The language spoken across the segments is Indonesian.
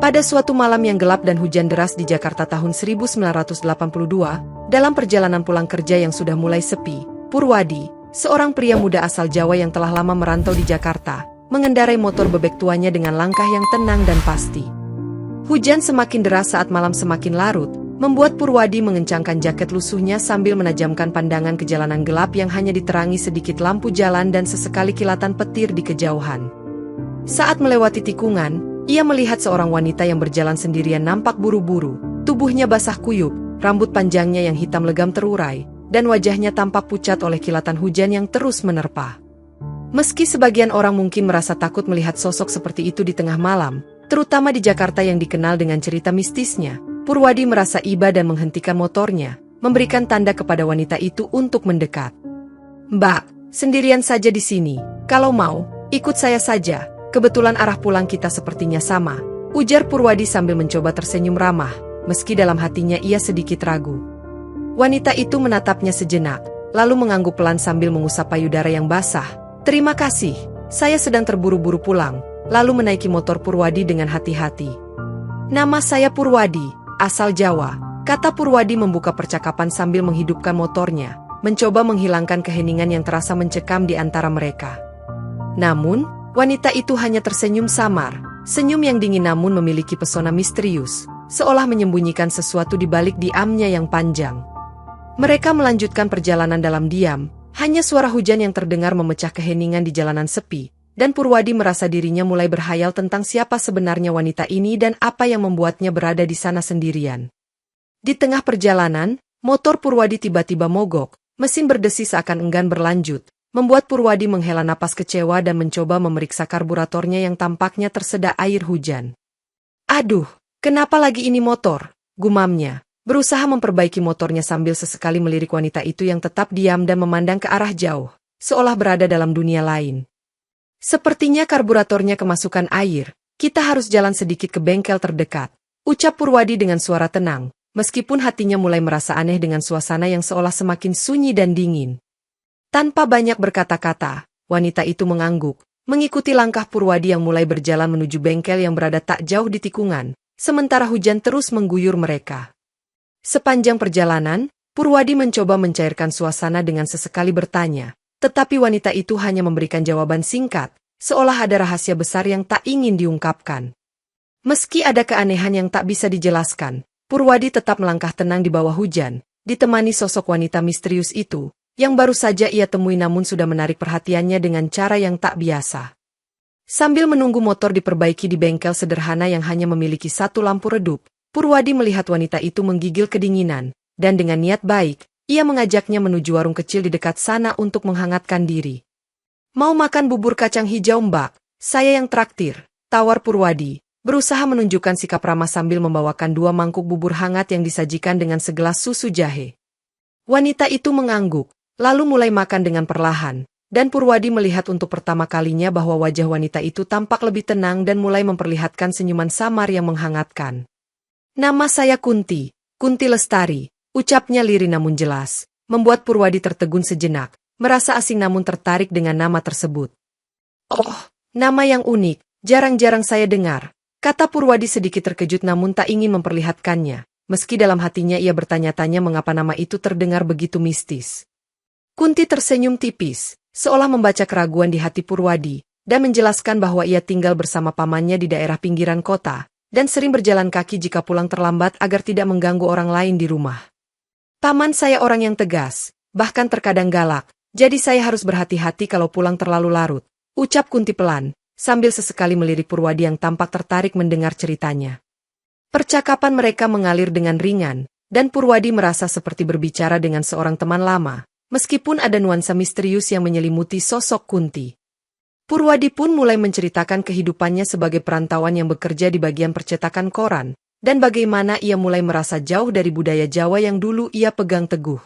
Pada suatu malam yang gelap dan hujan deras di Jakarta tahun 1982, dalam perjalanan pulang kerja yang sudah mulai sepi, Purwadi, seorang pria muda asal Jawa yang telah lama merantau di Jakarta, mengendarai motor bebek tuanya dengan langkah yang tenang dan pasti. Hujan semakin deras saat malam semakin larut, membuat Purwadi mengencangkan jaket lusuhnya sambil menajamkan pandangan ke jalanan gelap yang hanya diterangi sedikit lampu jalan dan sesekali kilatan petir di kejauhan. Saat melewati tikungan, ia melihat seorang wanita yang berjalan sendirian nampak buru-buru, tubuhnya basah kuyup, rambut panjangnya yang hitam legam terurai, dan wajahnya tampak pucat oleh kilatan hujan yang terus menerpa. Meski sebagian orang mungkin merasa takut melihat sosok seperti itu di tengah malam, terutama di Jakarta yang dikenal dengan cerita mistisnya, Purwadi merasa iba dan menghentikan motornya, memberikan tanda kepada wanita itu untuk mendekat. "Mbak, sendirian saja di sini, kalau mau, ikut saya saja. Kebetulan arah pulang kita sepertinya sama," ujar Purwadi sambil mencoba tersenyum ramah, meski dalam hatinya ia sedikit ragu. Wanita itu menatapnya sejenak, lalu mengangguk pelan sambil mengusap payudara yang basah. "Terima kasih, saya sedang terburu-buru pulang," lalu menaiki motor Purwadi dengan hati-hati. "Nama saya Purwadi, asal Jawa," kata Purwadi membuka percakapan sambil menghidupkan motornya, mencoba menghilangkan keheningan yang terasa mencekam di antara mereka. Namun, wanita itu hanya tersenyum samar, senyum yang dingin namun memiliki pesona misterius, seolah menyembunyikan sesuatu di balik diamnya yang panjang. Mereka melanjutkan perjalanan dalam diam, hanya suara hujan yang terdengar memecah keheningan di jalanan sepi, dan Purwadi merasa dirinya mulai berhayal tentang siapa sebenarnya wanita ini dan apa yang membuatnya berada di sana sendirian. Di tengah perjalanan, motor Purwadi tiba-tiba mogok, mesin berdesi seakan enggan berlanjut, membuat Purwadi menghela napas kecewa dan mencoba memeriksa karburatornya yang tampaknya tersedak air hujan. "Aduh, kenapa lagi ini motor?" gumamnya, berusaha memperbaiki motornya sambil sesekali melirik wanita itu yang tetap diam dan memandang ke arah jauh, seolah berada dalam dunia lain. "Sepertinya karburatornya kemasukan air, kita harus jalan sedikit ke bengkel terdekat," ucap Purwadi dengan suara tenang, meskipun hatinya mulai merasa aneh dengan suasana yang seolah semakin sunyi dan dingin. Tanpa banyak berkata-kata, wanita itu mengangguk, mengikuti langkah Purwadi yang mulai berjalan menuju bengkel yang berada tak jauh di tikungan, sementara hujan terus mengguyur mereka. Sepanjang perjalanan, Purwadi mencoba mencairkan suasana dengan sesekali bertanya, tetapi wanita itu hanya memberikan jawaban singkat, seolah ada rahasia besar yang tak ingin diungkapkan. Meski ada keanehan yang tak bisa dijelaskan, Purwadi tetap melangkah tenang di bawah hujan, ditemani sosok wanita misterius itu, yang baru saja ia temui namun sudah menarik perhatiannya dengan cara yang tak biasa. Sambil menunggu motor diperbaiki di bengkel sederhana yang hanya memiliki satu lampu redup, Purwadi melihat wanita itu menggigil kedinginan, dan dengan niat baik, ia mengajaknya menuju warung kecil di dekat sana untuk menghangatkan diri. "Mau makan bubur kacang hijau, Mbak? Saya yang traktir," tawar Purwadi, berusaha menunjukkan sikap ramah sambil membawakan 2 mangkuk bubur hangat yang disajikan dengan segelas susu jahe. Wanita itu mengangguk, lalu mulai makan dengan perlahan, dan Purwadi melihat untuk pertama kalinya bahwa wajah wanita itu tampak lebih tenang dan mulai memperlihatkan senyuman samar yang menghangatkan. "Nama saya Kunti, Kunti Lestari," ucapnya lirih namun jelas, membuat Purwadi tertegun sejenak, merasa asing namun tertarik dengan nama tersebut. "Oh, nama yang unik, jarang-jarang saya dengar," kata Purwadi sedikit terkejut namun tak ingin memperlihatkannya, meski dalam hatinya ia bertanya-tanya mengapa nama itu terdengar begitu mistis. Kunti tersenyum tipis, seolah membaca keraguan di hati Purwadi, dan menjelaskan bahwa ia tinggal bersama pamannya di daerah pinggiran kota, dan sering berjalan kaki jika pulang terlambat agar tidak mengganggu orang lain di rumah. "Paman saya orang yang tegas, bahkan terkadang galak, jadi saya harus berhati-hati kalau pulang terlalu larut," ucap Kunti pelan, sambil sesekali melirik Purwadi yang tampak tertarik mendengar ceritanya. Percakapan mereka mengalir dengan ringan, dan Purwadi merasa seperti berbicara dengan seorang teman lama, meskipun ada nuansa misterius yang menyelimuti sosok Kunti. Purwadi pun mulai menceritakan kehidupannya sebagai perantauan yang bekerja di bagian percetakan koran, dan bagaimana ia mulai merasa jauh dari budaya Jawa yang dulu ia pegang teguh.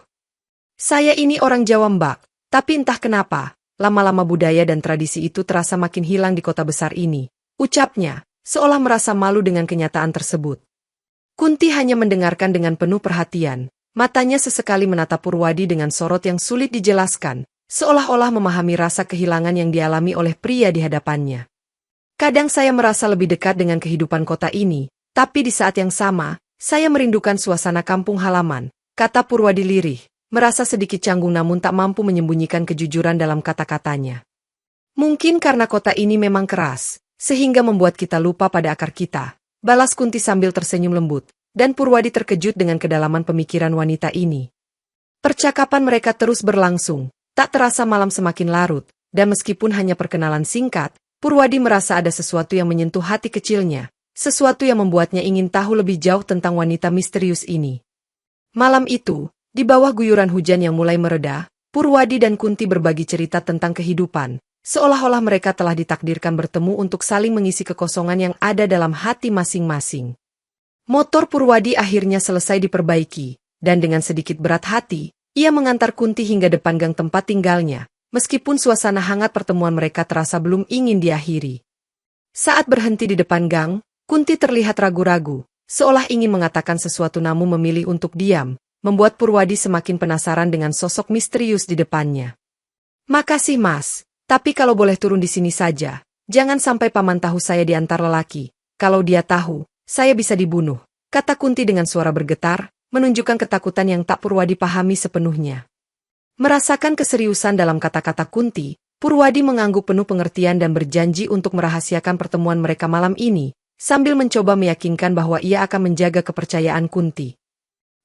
"Saya ini orang Jawa, Mbak, tapi entah kenapa, lama-lama budaya dan tradisi itu terasa makin hilang di kota besar ini," ucapnya, seolah merasa malu dengan kenyataan tersebut. Kunti hanya mendengarkan dengan penuh perhatian. Matanya sesekali menatap Purwadi dengan sorot yang sulit dijelaskan, seolah-olah memahami rasa kehilangan yang dialami oleh pria di hadapannya. Kadang saya merasa lebih dekat dengan kehidupan kota ini, tapi di saat yang sama, saya merindukan suasana kampung halaman, kata Purwadi lirih, merasa sedikit canggung namun tak mampu menyembunyikan kejujuran dalam kata-katanya. Mungkin karena kota ini memang keras, sehingga membuat kita lupa pada akar kita, balas Kunti sambil tersenyum lembut, dan Purwadi terkejut dengan kedalaman pemikiran wanita ini. Percakapan mereka terus berlangsung, tak terasa malam semakin larut, dan meskipun hanya perkenalan singkat, Purwadi merasa ada sesuatu yang menyentuh hati kecilnya, sesuatu yang membuatnya ingin tahu lebih jauh tentang wanita misterius ini. Malam itu, di bawah guyuran hujan yang mulai mereda, Purwadi dan Kunti berbagi cerita tentang kehidupan, seolah-olah mereka telah ditakdirkan bertemu untuk saling mengisi kekosongan yang ada dalam hati masing-masing. Motor Purwadi akhirnya selesai diperbaiki, dan dengan sedikit berat hati, ia mengantar Kunti hingga depan gang tempat tinggalnya, meskipun suasana hangat pertemuan mereka terasa belum ingin diakhiri. Saat berhenti di depan gang, Kunti terlihat ragu-ragu, seolah ingin mengatakan sesuatu namun memilih untuk diam, membuat Purwadi semakin penasaran dengan sosok misterius di depannya. "Makasih Mas, tapi kalau boleh turun di sini saja, jangan sampai paman tahu saya di antar lelaki. Kalau dia tahu, saya bisa dibunuh," kata Kunti dengan suara bergetar, menunjukkan ketakutan yang tak Purwadi pahami sepenuhnya. Merasakan keseriusan dalam kata-kata Kunti, Purwadi mengangguk penuh pengertian dan berjanji untuk merahasiakan pertemuan mereka malam ini, sambil mencoba meyakinkan bahwa ia akan menjaga kepercayaan Kunti.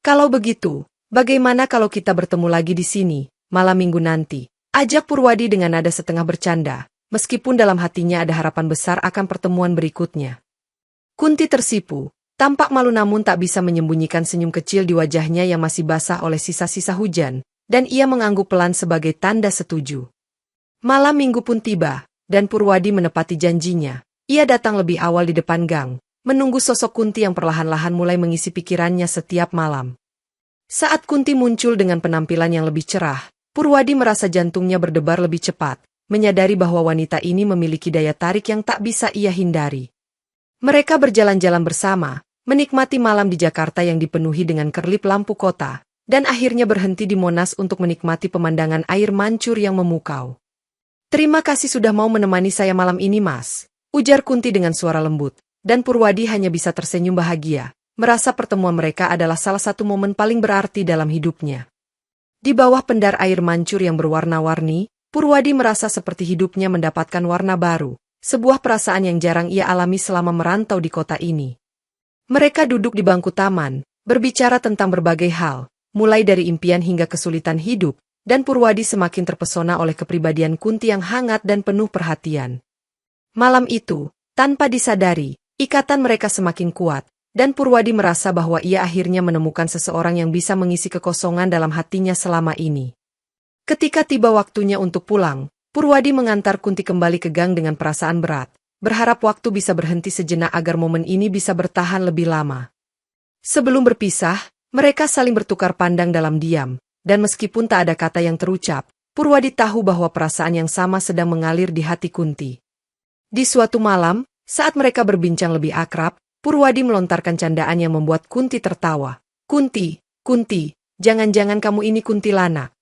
"Kalau begitu, bagaimana kalau kita bertemu lagi di sini, malam minggu nanti?" ajak Purwadi dengan nada setengah bercanda, meskipun dalam hatinya ada harapan besar akan pertemuan berikutnya. Kunti tersipu, tampak malu namun tak bisa menyembunyikan senyum kecil di wajahnya yang masih basah oleh sisa-sisa hujan, dan ia mengangguk pelan sebagai tanda setuju. Malam minggu pun tiba, dan Purwadi menepati janjinya. Ia datang lebih awal di depan gang, menunggu sosok Kunti yang perlahan-lahan mulai mengisi pikirannya setiap malam. Saat Kunti muncul dengan penampilan yang lebih cerah, Purwadi merasa jantungnya berdebar lebih cepat, menyadari bahwa wanita ini memiliki daya tarik yang tak bisa ia hindari. Mereka berjalan-jalan bersama, menikmati malam di Jakarta yang dipenuhi dengan kerlip lampu kota, dan akhirnya berhenti di Monas untuk menikmati pemandangan air mancur yang memukau. "Terima kasih sudah mau menemani saya malam ini Mas," ujar Kunti dengan suara lembut, dan Purwadi hanya bisa tersenyum bahagia, merasa pertemuan mereka adalah salah satu momen paling berarti dalam hidupnya. Di bawah pendar air mancur yang berwarna-warni, Purwadi merasa seperti hidupnya mendapatkan warna baru, sebuah perasaan yang jarang ia alami selama merantau di kota ini. Mereka duduk di bangku taman, berbicara tentang berbagai hal, mulai dari impian hingga kesulitan hidup, dan Purwadi semakin terpesona oleh kepribadian Kunti yang hangat dan penuh perhatian. Malam itu, tanpa disadari, ikatan mereka semakin kuat, dan Purwadi merasa bahwa ia akhirnya menemukan seseorang yang bisa mengisi kekosongan dalam hatinya selama ini. Ketika tiba waktunya untuk pulang, Purwadi mengantar Kunti kembali ke gang dengan perasaan berat, berharap waktu bisa berhenti sejenak agar momen ini bisa bertahan lebih lama. Sebelum berpisah, mereka saling bertukar pandang dalam diam, dan meskipun tak ada kata yang terucap, Purwadi tahu bahwa perasaan yang sama sedang mengalir di hati Kunti. Di suatu malam, saat mereka berbincang lebih akrab, Purwadi melontarkan candaan yang membuat Kunti tertawa. "Kunti, jangan-jangan kamu ini kuntilanak."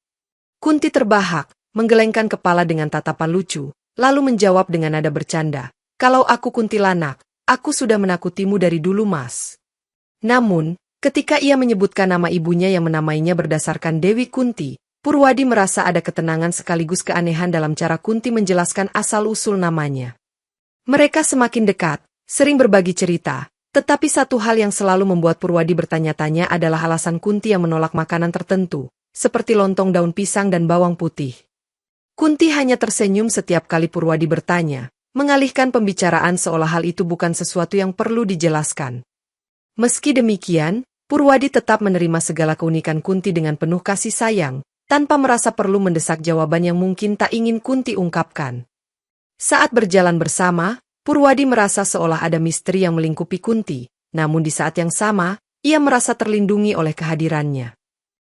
Kunti terbahak, menggelengkan kepala dengan tatapan lucu, lalu menjawab dengan nada bercanda, "Kalau aku kuntilanak, aku sudah menakutimu dari dulu Mas." Namun, ketika ia menyebutkan nama ibunya yang menamainya berdasarkan Dewi Kunti, Purwadi merasa ada ketenangan sekaligus keanehan dalam cara Kunti menjelaskan asal-usul namanya. Mereka semakin dekat, sering berbagi cerita, tetapi satu hal yang selalu membuat Purwadi bertanya-tanya adalah alasan Kunti yang menolak makanan tertentu, seperti lontong daun pisang dan bawang putih. Kunti hanya tersenyum setiap kali Purwadi bertanya, mengalihkan pembicaraan seolah hal itu bukan sesuatu yang perlu dijelaskan. Meski demikian, Purwadi tetap menerima segala keunikan Kunti dengan penuh kasih sayang, tanpa merasa perlu mendesak jawaban yang mungkin tak ingin Kunti ungkapkan. Saat berjalan bersama, Purwadi merasa seolah ada misteri yang melingkupi Kunti, namun di saat yang sama, ia merasa terlindungi oleh kehadirannya.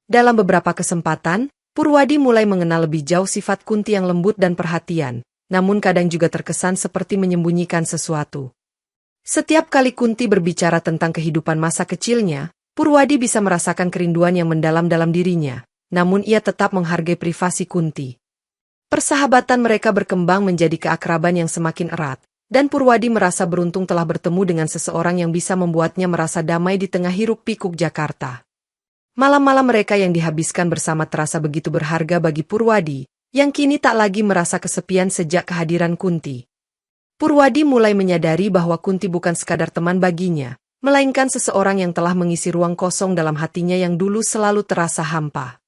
Dalam beberapa kesempatan, Purwadi mulai mengenal lebih jauh sifat Kunti yang lembut dan perhatian, namun kadang juga terkesan seperti menyembunyikan sesuatu. Setiap kali Kunti berbicara tentang kehidupan masa kecilnya, Purwadi bisa merasakan kerinduan yang mendalam dalam dirinya, namun ia tetap menghargai privasi Kunti. Persahabatan mereka berkembang menjadi keakraban yang semakin erat, dan Purwadi merasa beruntung telah bertemu dengan seseorang yang bisa membuatnya merasa damai di tengah hiruk-pikuk Jakarta. Malam-malam mereka yang dihabiskan bersama terasa begitu berharga bagi Purwadi, yang kini tak lagi merasa kesepian sejak kehadiran Kunti. Purwadi mulai menyadari bahwa Kunti bukan sekadar teman baginya, melainkan seseorang yang telah mengisi ruang kosong dalam hatinya yang dulu selalu terasa hampa.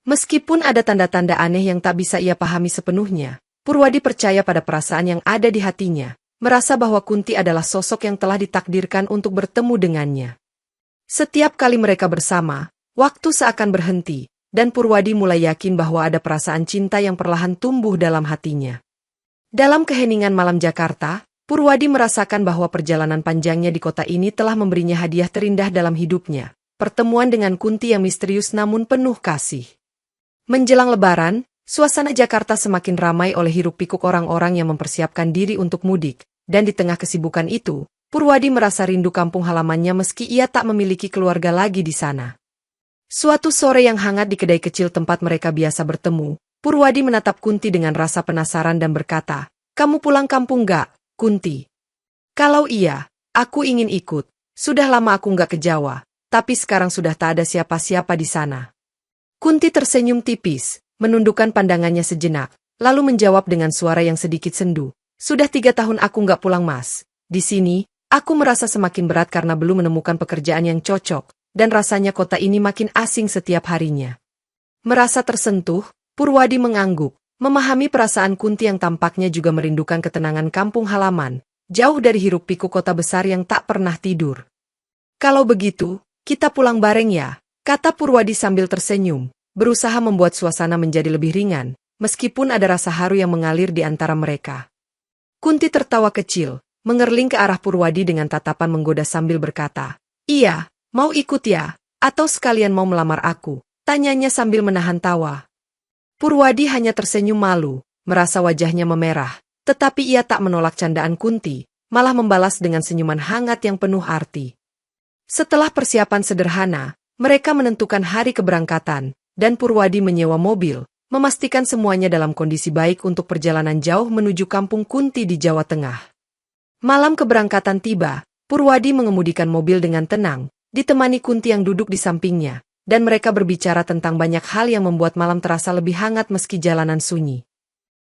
Meskipun ada tanda-tanda aneh yang tak bisa ia pahami sepenuhnya, Purwadi percaya pada perasaan yang ada di hatinya, merasa bahwa Kunti adalah sosok yang telah ditakdirkan untuk bertemu dengannya. Setiap kali mereka bersama, waktu seakan berhenti, dan Purwadi mulai yakin bahwa ada perasaan cinta yang perlahan tumbuh dalam hatinya. Dalam keheningan malam Jakarta, Purwadi merasakan bahwa perjalanan panjangnya di kota ini telah memberinya hadiah terindah dalam hidupnya, pertemuan dengan Kunti yang misterius namun penuh kasih. Menjelang Lebaran, suasana Jakarta semakin ramai oleh hiruk-pikuk orang-orang yang mempersiapkan diri untuk mudik, dan di tengah kesibukan itu, Purwadi merasa rindu kampung halamannya meski ia tak memiliki keluarga lagi di sana. Suatu sore yang hangat di kedai kecil tempat mereka biasa bertemu, Purwadi menatap Kunti dengan rasa penasaran dan berkata, "Kamu pulang kampung gak, Kunti?" "Kalau iya, aku ingin ikut. Sudah lama aku gak ke Jawa, tapi sekarang sudah tak ada siapa-siapa di sana." Kunti tersenyum tipis, menundukkan pandangannya sejenak, lalu menjawab dengan suara yang sedikit sendu, "Sudah 3 tahun aku gak pulang, Mas. Di sini, aku merasa semakin berat karena belum menemukan pekerjaan yang cocok, dan rasanya kota ini makin asing setiap harinya." Merasa tersentuh, Purwadi mengangguk, memahami perasaan Kunti yang tampaknya juga merindukan ketenangan kampung halaman, jauh dari hiruk-pikuk kota besar yang tak pernah tidur. "Kalau begitu, kita pulang bareng ya," kata Purwadi sambil tersenyum, berusaha membuat suasana menjadi lebih ringan, meskipun ada rasa haru yang mengalir di antara mereka. Kunti tertawa kecil, mengerling ke arah Purwadi dengan tatapan menggoda sambil berkata, "Iya, mau ikut ya? Atau sekalian mau melamar aku?" tanyanya sambil menahan tawa. Purwadi hanya tersenyum malu, merasa wajahnya memerah, tetapi ia tak menolak candaan Kunti, malah membalas dengan senyuman hangat yang penuh arti. Setelah persiapan sederhana, mereka menentukan hari keberangkatan, dan Purwadi menyewa mobil, memastikan semuanya dalam kondisi baik untuk perjalanan jauh menuju kampung Kunti di Jawa Tengah. Malam keberangkatan tiba, Purwadi mengemudikan mobil dengan tenang, ditemani Kunti yang duduk di sampingnya, dan mereka berbicara tentang banyak hal yang membuat malam terasa lebih hangat meski jalanan sunyi.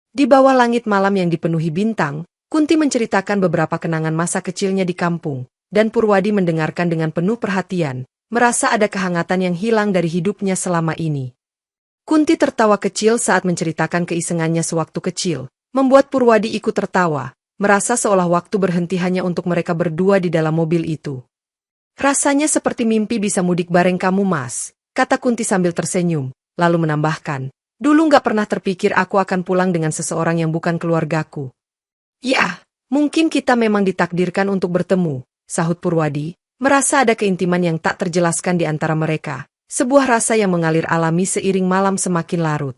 Di bawah langit malam yang dipenuhi bintang, Kunti menceritakan beberapa kenangan masa kecilnya di kampung, dan Purwadi mendengarkan dengan penuh perhatian, merasa ada kehangatan yang hilang dari hidupnya selama ini. Kunti tertawa kecil saat menceritakan keisengannya sewaktu kecil, membuat Purwadi ikut tertawa, merasa seolah waktu berhenti hanya untuk mereka berdua di dalam mobil itu. "Rasanya seperti mimpi bisa mudik bareng kamu, Mas," kata Kunti sambil tersenyum, lalu menambahkan, "Dulu gak pernah terpikir aku akan pulang dengan seseorang yang bukan keluargaku." "Ya, mungkin kita memang ditakdirkan untuk bertemu," sahut Purwadi, merasa ada keintiman yang tak terjelaskan di antara mereka, sebuah rasa yang mengalir alami seiring malam semakin larut.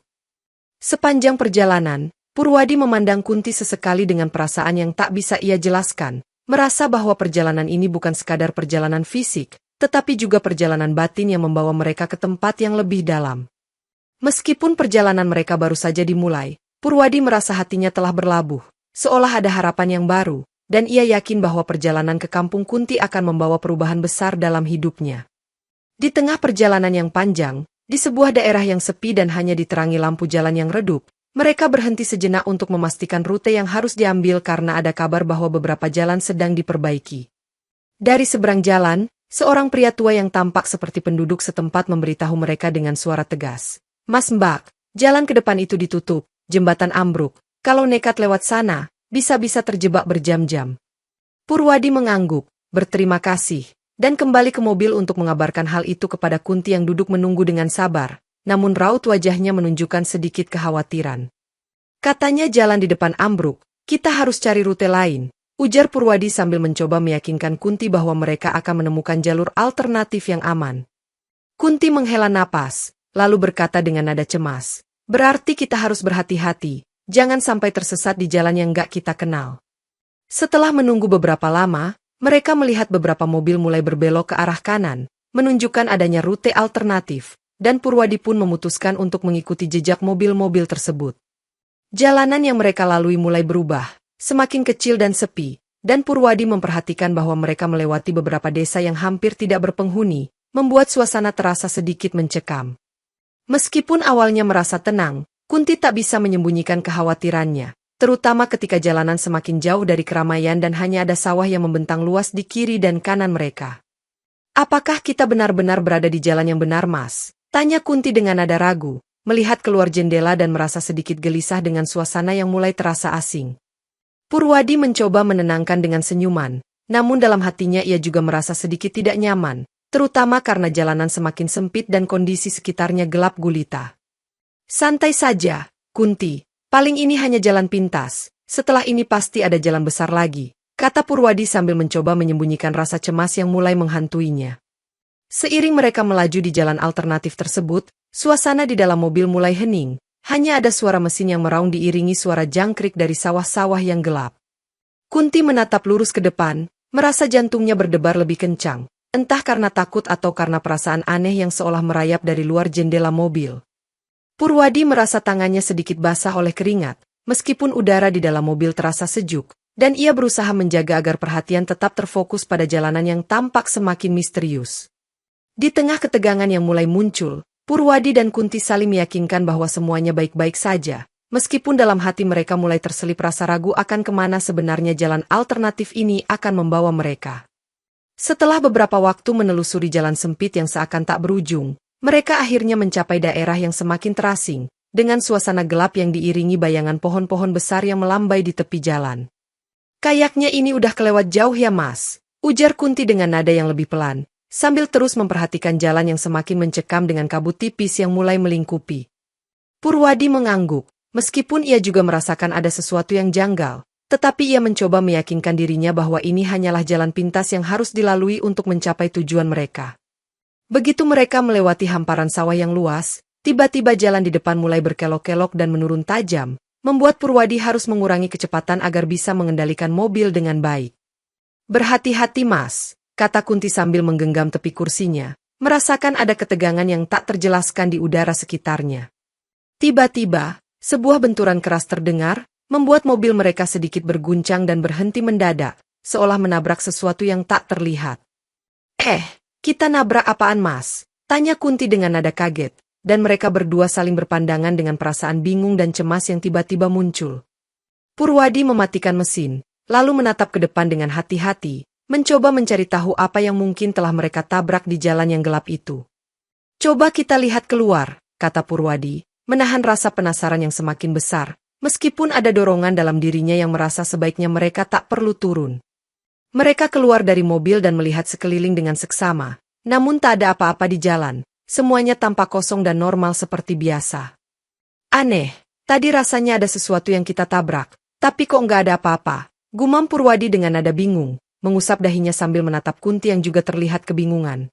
Sepanjang perjalanan, Purwadi memandang Kunti sesekali dengan perasaan yang tak bisa ia jelaskan, merasa bahwa perjalanan ini bukan sekadar perjalanan fisik, tetapi juga perjalanan batin yang membawa mereka ke tempat yang lebih dalam. Meskipun perjalanan mereka baru saja dimulai, Purwadi merasa hatinya telah berlabuh, seolah ada harapan yang baru, dan ia yakin bahwa perjalanan ke kampung Kunti akan membawa perubahan besar dalam hidupnya. Di tengah perjalanan yang panjang, di sebuah daerah yang sepi dan hanya diterangi lampu jalan yang redup, mereka berhenti sejenak untuk memastikan rute yang harus diambil karena ada kabar bahwa beberapa jalan sedang diperbaiki. Dari seberang jalan, seorang pria tua yang tampak seperti penduduk setempat memberitahu mereka dengan suara tegas, "Mas Mbak, jalan ke depan itu ditutup, jembatan ambruk. Kalau nekat lewat sana, bisa-bisa terjebak berjam-jam." Purwadi mengangguk, berterima kasih, dan kembali ke mobil untuk mengabarkan hal itu kepada Kunti yang duduk menunggu dengan sabar, namun raut wajahnya menunjukkan sedikit kekhawatiran. "Katanya jalan di depan ambruk, kita harus cari rute lain," ujar Purwadi sambil mencoba meyakinkan Kunti bahwa mereka akan menemukan jalur alternatif yang aman. Kunti menghela napas, lalu berkata dengan nada cemas, "Berarti kita harus berhati-hati, jangan sampai tersesat di jalan yang gak kita kenal." Setelah menunggu beberapa lama, mereka melihat beberapa mobil mulai berbelok ke arah kanan, menunjukkan adanya rute alternatif, dan Purwadi pun memutuskan untuk mengikuti jejak mobil-mobil tersebut. Jalanan yang mereka lalui mulai berubah, semakin kecil dan sepi, dan Purwadi memperhatikan bahwa mereka melewati beberapa desa yang hampir tidak berpenghuni, membuat suasana terasa sedikit mencekam. Meskipun awalnya merasa tenang, Kunti tak bisa menyembunyikan kekhawatirannya, terutama ketika jalanan semakin jauh dari keramaian dan hanya ada sawah yang membentang luas di kiri dan kanan mereka. "Apakah kita benar-benar berada di jalan yang benar, Mas?" tanya Kunti dengan nada ragu, melihat keluar jendela dan merasa sedikit gelisah dengan suasana yang mulai terasa asing. Purwadi mencoba menenangkan dengan senyuman, namun dalam hatinya ia juga merasa sedikit tidak nyaman, terutama karena jalanan semakin sempit dan kondisi sekitarnya gelap gulita. "Santai saja, Kunti. Paling ini hanya jalan pintas, setelah ini pasti ada jalan besar lagi," kata Purwadi sambil mencoba menyembunyikan rasa cemas yang mulai menghantuinya. Seiring mereka melaju di jalan alternatif tersebut, suasana di dalam mobil mulai hening, hanya ada suara mesin yang meraung diiringi suara jangkrik dari sawah-sawah yang gelap. Kunti menatap lurus ke depan, merasa jantungnya berdebar lebih kencang, entah karena takut atau karena perasaan aneh yang seolah merayap dari luar jendela mobil. Purwadi merasa tangannya sedikit basah oleh keringat, meskipun udara di dalam mobil terasa sejuk, dan ia berusaha menjaga agar perhatian tetap terfokus pada jalanan yang tampak semakin misterius. Di tengah ketegangan yang mulai muncul, Purwadi dan Kunti saling meyakinkan bahwa semuanya baik-baik saja, meskipun dalam hati mereka mulai terselip rasa ragu akan kemana sebenarnya jalan alternatif ini akan membawa mereka. Setelah beberapa waktu menelusuri jalan sempit yang seakan tak berujung, mereka akhirnya mencapai daerah yang semakin terasing, dengan suasana gelap yang diiringi bayangan pohon-pohon besar yang melambai di tepi jalan. "Kayaknya ini udah kelewat jauh ya, Mas," ujar Kunti dengan nada yang lebih pelan, sambil terus memperhatikan jalan yang semakin mencekam dengan kabut tipis yang mulai melingkupi. Purwadi mengangguk, meskipun ia juga merasakan ada sesuatu yang janggal, tetapi ia mencoba meyakinkan dirinya bahwa ini hanyalah jalan pintas yang harus dilalui untuk mencapai tujuan mereka. Begitu mereka melewati hamparan sawah yang luas, tiba-tiba jalan di depan mulai berkelok-kelok dan menurun tajam, membuat Purwadi harus mengurangi kecepatan agar bisa mengendalikan mobil dengan baik. "Berhati-hati, Mas," kata Kunti sambil menggenggam tepi kursinya, merasakan ada ketegangan yang tak terjelaskan di udara sekitarnya. Tiba-tiba, sebuah benturan keras terdengar, membuat mobil mereka sedikit berguncang dan berhenti mendadak, seolah menabrak sesuatu yang tak terlihat. Kita nabrak apaan, Mas?" tanya Kunti dengan nada kaget, dan mereka berdua saling berpandangan dengan perasaan bingung dan cemas yang tiba-tiba muncul. Purwadi mematikan mesin, lalu menatap ke depan dengan hati-hati, mencoba mencari tahu apa yang mungkin telah mereka tabrak di jalan yang gelap itu. "Coba kita lihat keluar," kata Purwadi, menahan rasa penasaran yang semakin besar, meskipun ada dorongan dalam dirinya yang merasa sebaiknya mereka tak perlu turun. Mereka keluar dari mobil dan melihat sekeliling dengan seksama, namun tak ada apa-apa di jalan, semuanya tampak kosong dan normal seperti biasa. "Aneh, tadi rasanya ada sesuatu yang kita tabrak, tapi kok nggak ada apa-apa," gumam Purwadi dengan nada bingung, mengusap dahinya sambil menatap Kunti yang juga terlihat kebingungan.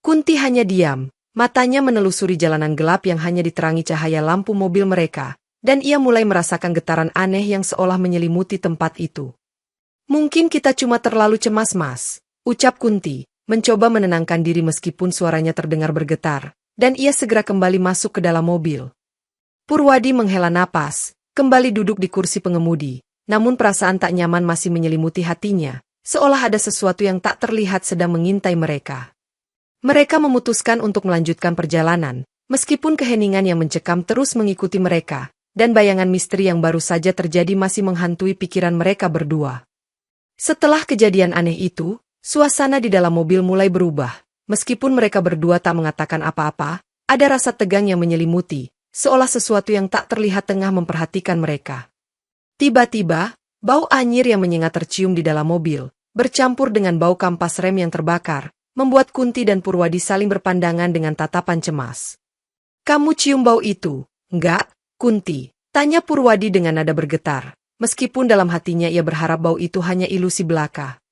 Kunti hanya diam, matanya menelusuri jalanan gelap yang hanya diterangi cahaya lampu mobil mereka, dan ia mulai merasakan getaran aneh yang seolah menyelimuti tempat itu. "Mungkin kita cuma terlalu cemas, Mas," ucap Kunti, mencoba menenangkan diri meskipun suaranya terdengar bergetar, dan ia segera kembali masuk ke dalam mobil. Purwadi menghela napas, kembali duduk di kursi pengemudi, namun perasaan tak nyaman masih menyelimuti hatinya, seolah ada sesuatu yang tak terlihat sedang mengintai mereka. Mereka memutuskan untuk melanjutkan perjalanan, meskipun keheningan yang mencekam terus mengikuti mereka, dan bayangan misteri yang baru saja terjadi masih menghantui pikiran mereka berdua. Setelah kejadian aneh itu, suasana di dalam mobil mulai berubah. Meskipun mereka berdua tak mengatakan apa-apa, ada rasa tegang yang menyelimuti, seolah sesuatu yang tak terlihat tengah memperhatikan mereka. Tiba-tiba, bau anyir yang menyengat tercium di dalam mobil, bercampur dengan bau kampas rem yang terbakar, membuat Kunti dan Purwadi saling berpandangan dengan tatapan cemas. "Kamu cium bau itu, enggak, Kunti?" tanya Purwadi dengan nada bergetar, meskipun dalam hatinya ia berharap bau itu hanya ilusi belaka.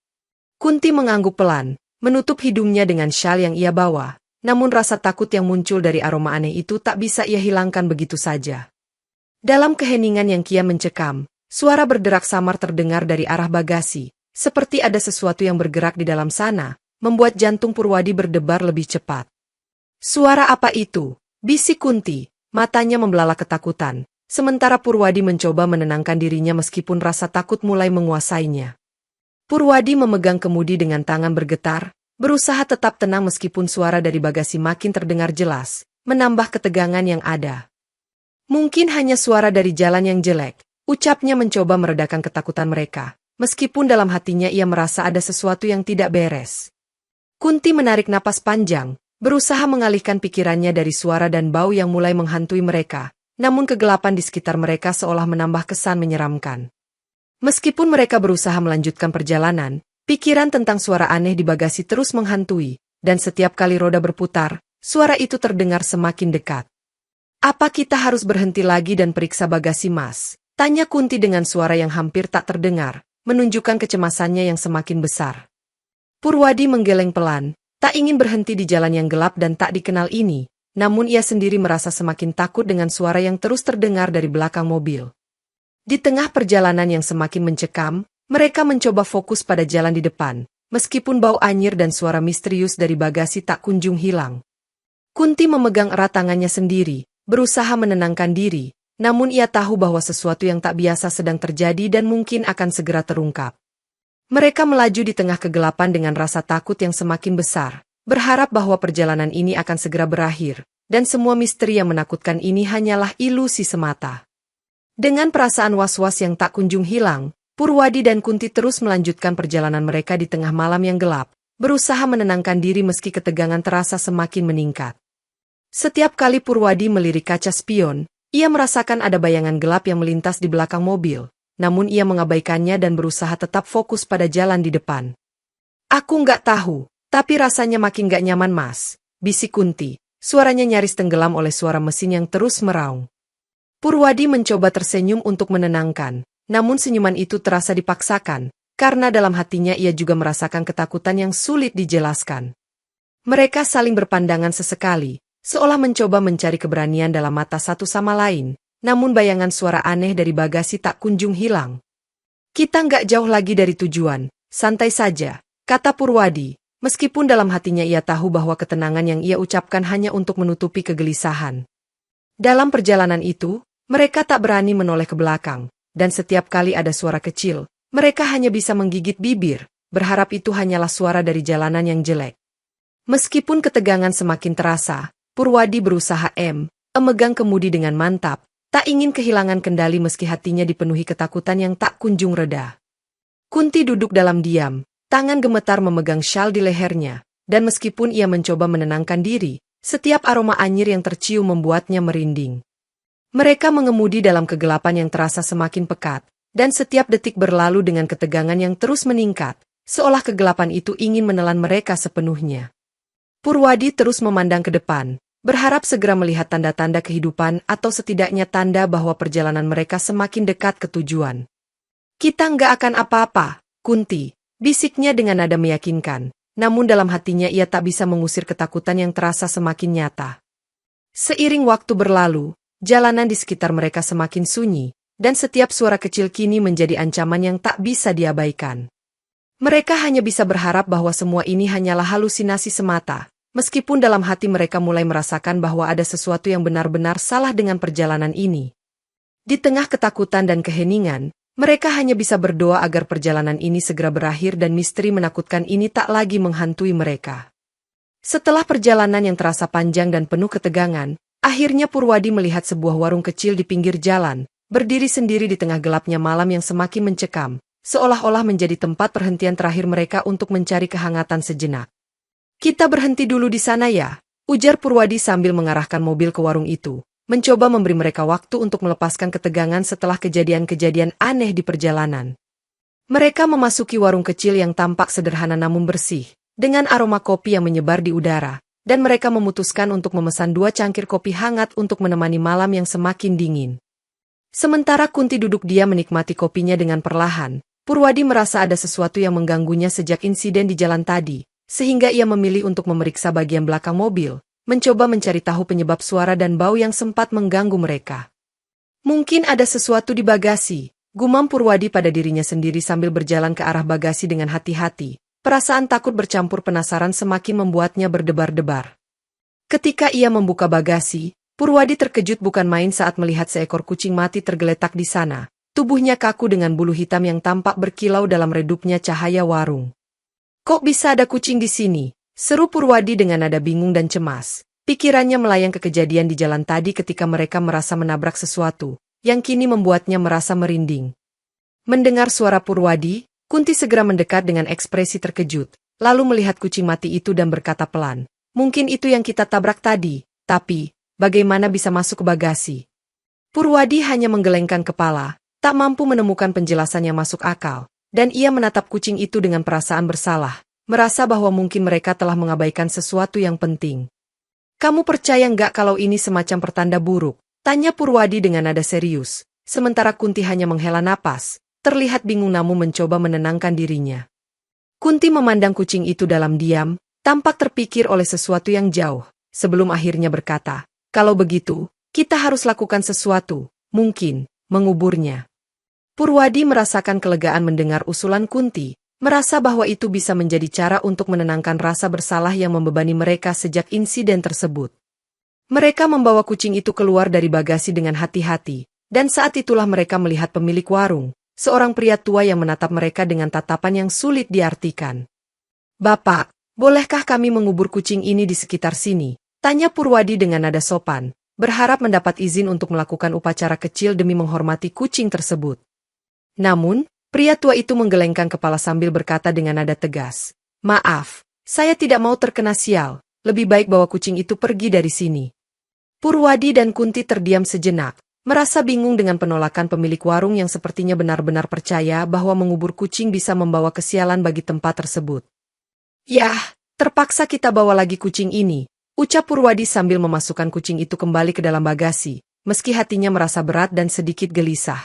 Kunti mengangguk pelan, menutup hidungnya dengan syal yang ia bawa, namun rasa takut yang muncul dari aroma aneh itu tak bisa ia hilangkan begitu saja. Dalam keheningan yang kian mencekam, suara berderak samar terdengar dari arah bagasi, seperti ada sesuatu yang bergerak di dalam sana, membuat jantung Purwadi berdebar lebih cepat. "Suara apa itu?" bisik Kunti, matanya membelalak ketakutan, sementara Purwadi mencoba menenangkan dirinya meskipun rasa takut mulai menguasainya. Purwadi memegang kemudi dengan tangan bergetar, berusaha tetap tenang meskipun suara dari bagasi makin terdengar jelas, menambah ketegangan yang ada. Mungkin hanya suara dari jalan yang jelek, ucapnya mencoba meredakan ketakutan mereka, meskipun dalam hatinya ia merasa ada sesuatu yang tidak beres. Kunti menarik napas panjang, berusaha mengalihkan pikirannya dari suara dan bau yang mulai menghantui mereka, namun kegelapan di sekitar mereka seolah menambah kesan menyeramkan. Meskipun mereka berusaha melanjutkan perjalanan, pikiran tentang suara aneh di bagasi terus menghantui, dan setiap kali roda berputar, suara itu terdengar semakin dekat. "Apa kita harus berhenti lagi dan periksa bagasi, Mas?" tanya Kunti dengan suara yang hampir tak terdengar, menunjukkan kecemasannya yang semakin besar. Purwadi menggeleng pelan, tak ingin berhenti di jalan yang gelap dan tak dikenal ini, namun ia sendiri merasa semakin takut dengan suara yang terus terdengar dari belakang mobil. Di tengah perjalanan yang semakin mencekam, mereka mencoba fokus pada jalan di depan, meskipun bau anyir dan suara misterius dari bagasi tak kunjung hilang. Kunti memegang erat tangannya sendiri, berusaha menenangkan diri, namun ia tahu bahwa sesuatu yang tak biasa sedang terjadi dan mungkin akan segera terungkap. Mereka melaju di tengah kegelapan dengan rasa takut yang semakin besar, berharap bahwa perjalanan ini akan segera berakhir, dan semua misteri yang menakutkan ini hanyalah ilusi semata. Dengan perasaan was-was yang tak kunjung hilang, Purwadi dan Kunti terus melanjutkan perjalanan mereka di tengah malam yang gelap, berusaha menenangkan diri meski ketegangan terasa semakin meningkat. Setiap kali Purwadi melirik kaca spion, ia merasakan ada bayangan gelap yang melintas di belakang mobil, namun ia mengabaikannya dan berusaha tetap fokus pada jalan di depan. "Aku nggak tahu, tapi rasanya makin nggak nyaman, Mas," bisik Kunti, suaranya nyaris tenggelam oleh suara mesin yang terus meraung. Purwadi mencoba tersenyum untuk menenangkan, namun senyuman itu terasa dipaksakan, karena dalam hatinya ia juga merasakan ketakutan yang sulit dijelaskan. Mereka saling berpandangan sesekali, seolah mencoba mencari keberanian dalam mata satu sama lain, namun bayangan suara aneh dari bagasi tak kunjung hilang. "Kita nggak jauh lagi dari tujuan, santai saja," kata Purwadi, meskipun dalam hatinya ia tahu bahwa ketenangan yang ia ucapkan hanya untuk menutupi kegelisahan. Dalam perjalanan itu, mereka tak berani menoleh ke belakang, dan setiap kali ada suara kecil, mereka hanya bisa menggigit bibir, berharap itu hanyalah suara dari jalanan yang jelek. Meskipun ketegangan semakin terasa, Purwadi berusaha memegang kemudi dengan mantap, tak ingin kehilangan kendali meski hatinya dipenuhi ketakutan yang tak kunjung reda. Kunti duduk dalam diam, tangan gemetar memegang syal di lehernya, dan meskipun ia mencoba menenangkan diri, setiap aroma anyir yang tercium membuatnya merinding. Mereka mengemudi dalam kegelapan yang terasa semakin pekat, dan setiap detik berlalu dengan ketegangan yang terus meningkat, seolah kegelapan itu ingin menelan mereka sepenuhnya. Purwadi terus memandang ke depan, berharap segera melihat tanda-tanda kehidupan atau setidaknya tanda bahwa perjalanan mereka semakin dekat ke tujuan. "Kita nggak akan apa-apa, Kunti," bisiknya dengan nada meyakinkan, namun dalam hatinya ia tak bisa mengusir ketakutan yang terasa semakin nyata. Seiring waktu berlalu, jalanan di sekitar mereka semakin sunyi, dan setiap suara kecil kini menjadi ancaman yang tak bisa diabaikan. Mereka hanya bisa berharap bahwa semua ini hanyalah halusinasi semata, meskipun dalam hati mereka mulai merasakan bahwa ada sesuatu yang benar-benar salah dengan perjalanan ini. Di tengah ketakutan dan keheningan, mereka hanya bisa berdoa agar perjalanan ini segera berakhir dan misteri menakutkan ini tak lagi menghantui mereka. Setelah perjalanan yang terasa panjang dan penuh ketegangan, akhirnya Purwadi melihat sebuah warung kecil di pinggir jalan, berdiri sendiri di tengah gelapnya malam yang semakin mencekam, seolah-olah menjadi tempat perhentian terakhir mereka untuk mencari kehangatan sejenak. "Kita berhenti dulu di sana ya," ujar Purwadi sambil mengarahkan mobil ke warung itu, mencoba memberi mereka waktu untuk melepaskan ketegangan setelah kejadian-kejadian aneh di perjalanan. Mereka memasuki warung kecil yang tampak sederhana namun bersih, dengan aroma kopi yang menyebar di udara, dan mereka memutuskan untuk memesan 2 cangkir kopi hangat untuk menemani malam yang semakin dingin. Sementara Kunti duduk diam menikmati kopinya dengan perlahan, Purwadi merasa ada sesuatu yang mengganggunya sejak insiden di jalan tadi, sehingga ia memilih untuk memeriksa bagian belakang mobil, mencoba mencari tahu penyebab suara dan bau yang sempat mengganggu mereka. "Mungkin ada sesuatu di bagasi," gumam Purwadi pada dirinya sendiri sambil berjalan ke arah bagasi dengan hati-hati. Perasaan takut bercampur penasaran semakin membuatnya berdebar-debar. Ketika ia membuka bagasi, Purwadi terkejut bukan main saat melihat seekor kucing mati tergeletak di sana. Tubuhnya kaku dengan bulu hitam yang tampak berkilau dalam redupnya cahaya warung. "Kok bisa ada kucing di sini?" seru Purwadi dengan nada bingung dan cemas. Pikirannya melayang ke kejadian di jalan tadi ketika mereka merasa menabrak sesuatu, yang kini membuatnya merasa merinding. Mendengar suara Purwadi, Kunti segera mendekat dengan ekspresi terkejut, lalu melihat kucing mati itu dan berkata pelan, "Mungkin itu yang kita tabrak tadi, tapi bagaimana bisa masuk ke bagasi?" Purwadi hanya menggelengkan kepala, tak mampu menemukan penjelasan yang masuk akal, dan ia menatap kucing itu dengan perasaan bersalah, merasa bahwa mungkin mereka telah mengabaikan sesuatu yang penting. "Kamu percaya nggak kalau ini semacam pertanda buruk?" tanya Purwadi dengan nada serius, sementara Kunti hanya menghela napas, terlihat bingung namun mencoba menenangkan dirinya. Kunti memandang kucing itu dalam diam, tampak terpikir oleh sesuatu yang jauh, sebelum akhirnya berkata, "Kalau begitu, kita harus lakukan sesuatu, mungkin menguburnya." Purwadi merasakan kelegaan mendengar usulan Kunti, merasa bahwa itu bisa menjadi cara untuk menenangkan rasa bersalah yang membebani mereka sejak insiden tersebut. Mereka membawa kucing itu keluar dari bagasi dengan hati-hati, dan saat itulah mereka melihat pemilik warung, seorang pria tua yang menatap mereka dengan tatapan yang sulit diartikan. "Bapak, bolehkah kami mengubur kucing ini di sekitar sini?" tanya Purwadi dengan nada sopan, berharap mendapat izin untuk melakukan upacara kecil demi menghormati kucing tersebut. Namun, pria tua itu menggelengkan kepala sambil berkata dengan nada tegas, "Maaf, saya tidak mau terkena sial, lebih baik bawa kucing itu pergi dari sini." Purwadi dan Kunti terdiam sejenak, merasa bingung dengan penolakan pemilik warung yang sepertinya benar-benar percaya bahwa mengubur kucing bisa membawa kesialan bagi tempat tersebut. "Yah, terpaksa kita bawa lagi kucing ini," ucap Purwadi sambil memasukkan kucing itu kembali ke dalam bagasi, meski hatinya merasa berat dan sedikit gelisah.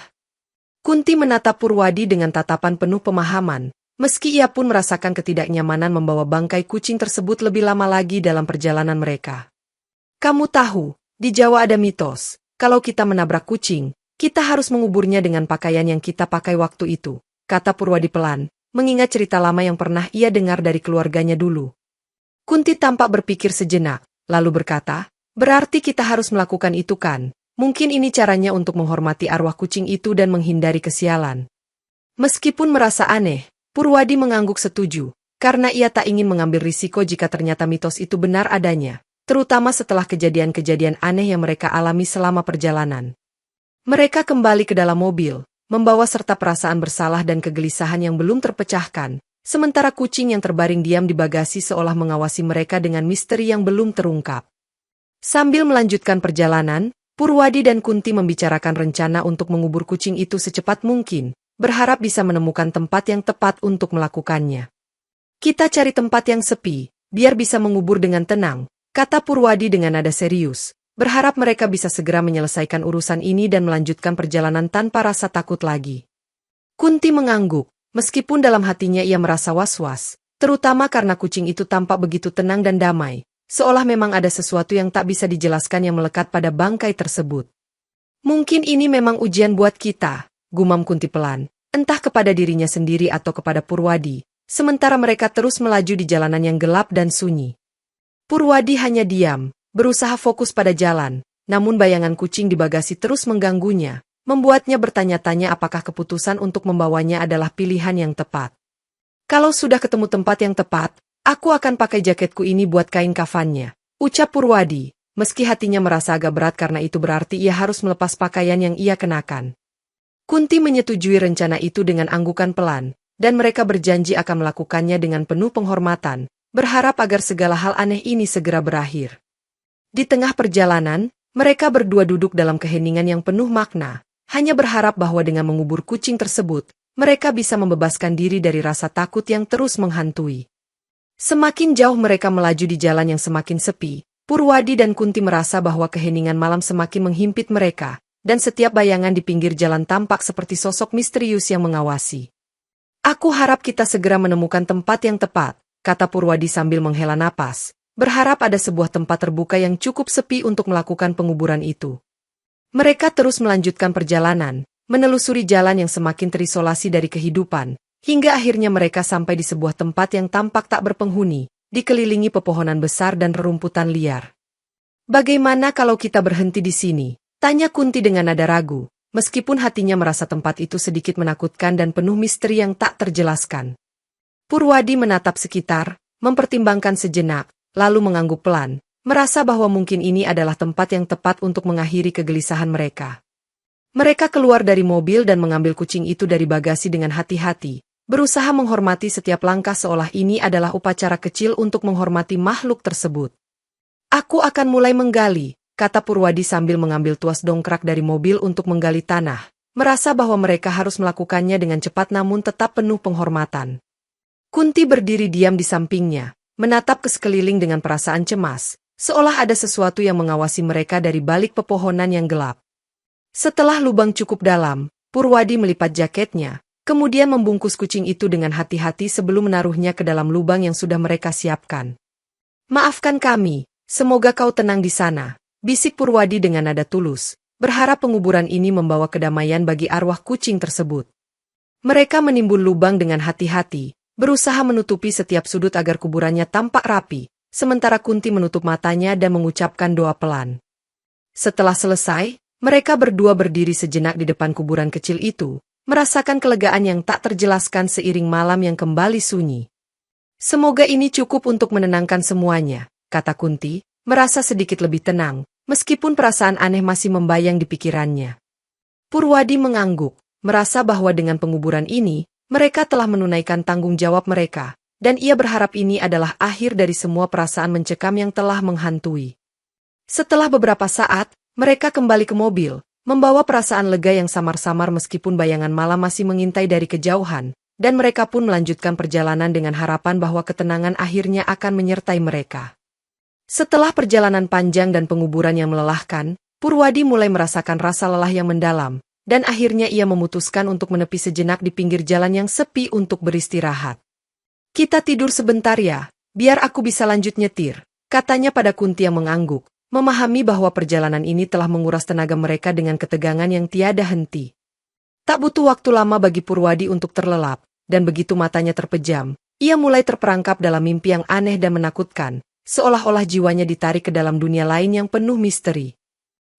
Kunti menatap Purwadi dengan tatapan penuh pemahaman, meski ia pun merasakan ketidaknyamanan membawa bangkai kucing tersebut lebih lama lagi dalam perjalanan mereka. "Kamu tahu, di Jawa ada mitos, kalau kita menabrak kucing, kita harus menguburnya dengan pakaian yang kita pakai waktu itu," kata Purwadi pelan, mengingat cerita lama yang pernah ia dengar dari keluarganya dulu. Kunti tampak berpikir sejenak, lalu berkata, "Berarti kita harus melakukan itu kan? Mungkin ini caranya untuk menghormati arwah kucing itu dan menghindari kesialan." Meskipun merasa aneh, Purwadi mengangguk setuju, karena ia tak ingin mengambil risiko jika ternyata mitos itu benar adanya, terutama setelah kejadian-kejadian aneh yang mereka alami selama perjalanan. Mereka kembali ke dalam mobil, membawa serta perasaan bersalah dan kegelisahan yang belum terpecahkan, sementara kucing yang terbaring diam di bagasi seolah mengawasi mereka dengan misteri yang belum terungkap. Sambil melanjutkan perjalanan, Purwadi dan Kunti membicarakan rencana untuk mengubur kucing itu secepat mungkin, berharap bisa menemukan tempat yang tepat untuk melakukannya. "Kita cari tempat yang sepi, biar bisa mengubur dengan tenang," kata Purwadi dengan nada serius, berharap mereka bisa segera menyelesaikan urusan ini dan melanjutkan perjalanan tanpa rasa takut lagi. Kunti mengangguk, meskipun dalam hatinya ia merasa was-was, terutama karena kucing itu tampak begitu tenang dan damai, seolah memang ada sesuatu yang tak bisa dijelaskan yang melekat pada bangkai tersebut. "Mungkin ini memang ujian buat kita," gumam Kunti pelan, entah kepada dirinya sendiri atau kepada Purwadi, sementara mereka terus melaju di jalanan yang gelap dan sunyi. Purwadi hanya diam, berusaha fokus pada jalan, namun bayangan kucing di bagasi terus mengganggunya, membuatnya bertanya-tanya apakah keputusan untuk membawanya adalah pilihan yang tepat. "Kalau sudah ketemu tempat yang tepat, aku akan pakai jaketku ini buat kain kafannya," ucap Purwadi, meski hatinya merasa agak berat karena itu berarti ia harus melepas pakaian yang ia kenakan. Kunti menyetujui rencana itu dengan anggukan pelan, dan mereka berjanji akan melakukannya dengan penuh penghormatan, berharap agar segala hal aneh ini segera berakhir. Di tengah perjalanan, mereka berdua duduk dalam keheningan yang penuh makna, hanya berharap bahwa dengan mengubur kucing tersebut, mereka bisa membebaskan diri dari rasa takut yang terus menghantui. Semakin jauh mereka melaju di jalan yang semakin sepi, Purwadi dan Kunti merasa bahwa keheningan malam semakin menghimpit mereka, dan setiap bayangan di pinggir jalan tampak seperti sosok misterius yang mengawasi. "Aku harap kita segera menemukan tempat yang tepat," kata Purwadi sambil menghela napas, berharap ada sebuah tempat terbuka yang cukup sepi untuk melakukan penguburan itu. Mereka terus melanjutkan perjalanan, menelusuri jalan yang semakin terisolasi dari kehidupan, hingga akhirnya mereka sampai di sebuah tempat yang tampak tak berpenghuni, dikelilingi pepohonan besar dan rerumputan liar. Bagaimana kalau kita berhenti di sini? Tanya Kunti dengan nada ragu, meskipun hatinya merasa tempat itu sedikit menakutkan dan penuh misteri yang tak terjelaskan. Purwadi menatap sekitar, mempertimbangkan sejenak, lalu mengangguk pelan, merasa bahwa mungkin ini adalah tempat yang tepat untuk mengakhiri kegelisahan mereka. Mereka keluar dari mobil dan mengambil kucing itu dari bagasi dengan hati-hati, berusaha menghormati setiap langkah seolah ini adalah upacara kecil untuk menghormati makhluk tersebut. Aku akan mulai menggali, kata Purwadi sambil mengambil tuas dongkrak dari mobil untuk menggali tanah, merasa bahwa mereka harus melakukannya dengan cepat namun tetap penuh penghormatan. Kunti berdiri diam di sampingnya, menatap ke sekeliling dengan perasaan cemas, seolah ada sesuatu yang mengawasi mereka dari balik pepohonan yang gelap. Setelah lubang cukup dalam, Purwadi melipat jaketnya, kemudian membungkus kucing itu dengan hati-hati sebelum menaruhnya ke dalam lubang yang sudah mereka siapkan. Maafkan kami, semoga kau tenang di sana, bisik Purwadi dengan nada tulus, berharap penguburan ini membawa kedamaian bagi arwah kucing tersebut. Mereka menimbun lubang dengan hati-hati, berusaha menutupi setiap sudut agar kuburannya tampak rapi, sementara Kunti menutup matanya dan mengucapkan doa pelan. Setelah selesai, mereka berdua berdiri sejenak di depan kuburan kecil itu, merasakan kelegaan yang tak terjelaskan seiring malam yang kembali sunyi. Semoga ini cukup untuk menenangkan semuanya, kata Kunti, merasa sedikit lebih tenang, meskipun perasaan aneh masih membayang di pikirannya. Purwadi mengangguk, merasa bahwa dengan penguburan ini, mereka telah menunaikan tanggung jawab mereka, dan ia berharap ini adalah akhir dari semua perasaan mencekam yang telah menghantui. Setelah beberapa saat, mereka kembali ke mobil, membawa perasaan lega yang samar-samar meskipun bayangan malam masih mengintai dari kejauhan, dan mereka pun melanjutkan perjalanan dengan harapan bahwa ketenangan akhirnya akan menyertai mereka. Setelah perjalanan panjang dan penguburan yang melelahkan, Purwadi mulai merasakan rasa lelah yang mendalam, dan akhirnya ia memutuskan untuk menepi sejenak di pinggir jalan yang sepi untuk beristirahat. Kita tidur sebentar ya, biar aku bisa lanjut nyetir, katanya pada Kunti yang mengangguk, memahami bahwa perjalanan ini telah menguras tenaga mereka dengan ketegangan yang tiada henti. Tak butuh waktu lama bagi Purwadi untuk terlelap, dan begitu matanya terpejam, ia mulai terperangkap dalam mimpi yang aneh dan menakutkan, seolah-olah jiwanya ditarik ke dalam dunia lain yang penuh misteri.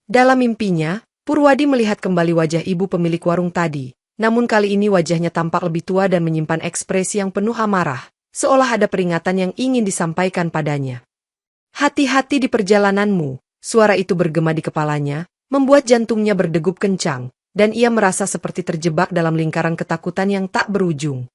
Dalam mimpinya, Purwadi melihat kembali wajah ibu pemilik warung tadi, namun kali ini wajahnya tampak lebih tua dan menyimpan ekspresi yang penuh amarah, seolah ada peringatan yang ingin disampaikan padanya. Hati-hati di perjalananmu, suara itu bergema di kepalanya, membuat jantungnya berdegup kencang, dan ia merasa seperti terjebak dalam lingkaran ketakutan yang tak berujung.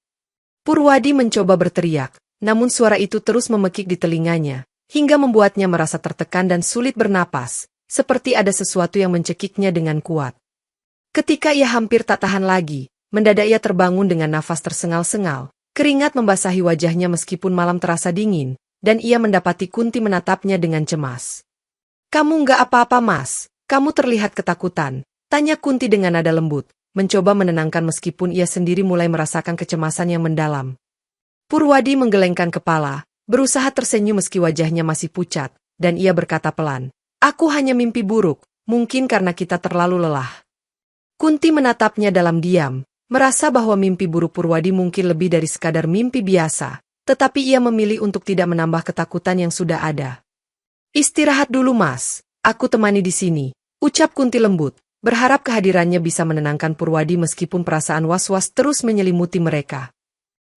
Purwadi mencoba berteriak, namun suara itu terus memekik di telinganya, hingga membuatnya merasa tertekan dan sulit bernapas, seperti ada sesuatu yang mencekiknya dengan kuat. Ketika ia hampir tak tahan lagi, mendadak ia terbangun dengan nafas tersengal-sengal, keringat membasahi wajahnya meskipun malam terasa dingin, dan ia mendapati Kunti menatapnya dengan cemas. Kamu nggak apa-apa mas, kamu terlihat ketakutan, tanya Kunti dengan nada lembut, mencoba menenangkan meskipun ia sendiri mulai merasakan kecemasan yang mendalam. Purwadi menggelengkan kepala, berusaha tersenyum meski wajahnya masih pucat, dan ia berkata pelan, aku hanya mimpi buruk, mungkin karena kita terlalu lelah. Kunti menatapnya dalam diam, merasa bahwa mimpi buruk Purwadi mungkin lebih dari sekadar mimpi biasa, tetapi ia memilih untuk tidak menambah ketakutan yang sudah ada. Istirahat dulu mas, aku temani di sini, ucap Kunti lembut, berharap kehadirannya bisa menenangkan Purwadi meskipun perasaan was-was terus menyelimuti mereka.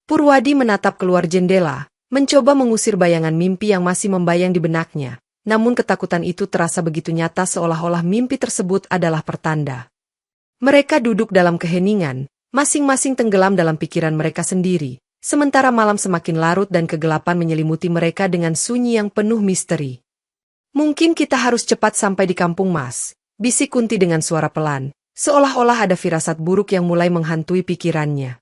Purwadi menatap keluar jendela, mencoba mengusir bayangan mimpi yang masih membayang di benaknya. Namun ketakutan itu terasa begitu nyata seolah-olah mimpi tersebut adalah pertanda. Mereka duduk dalam keheningan, masing-masing tenggelam dalam pikiran mereka sendiri, sementara malam semakin larut dan kegelapan menyelimuti mereka dengan sunyi yang penuh misteri. Mungkin kita harus cepat sampai di kampung mas, bisik Kunti dengan suara pelan, seolah-olah ada firasat buruk yang mulai menghantui pikirannya.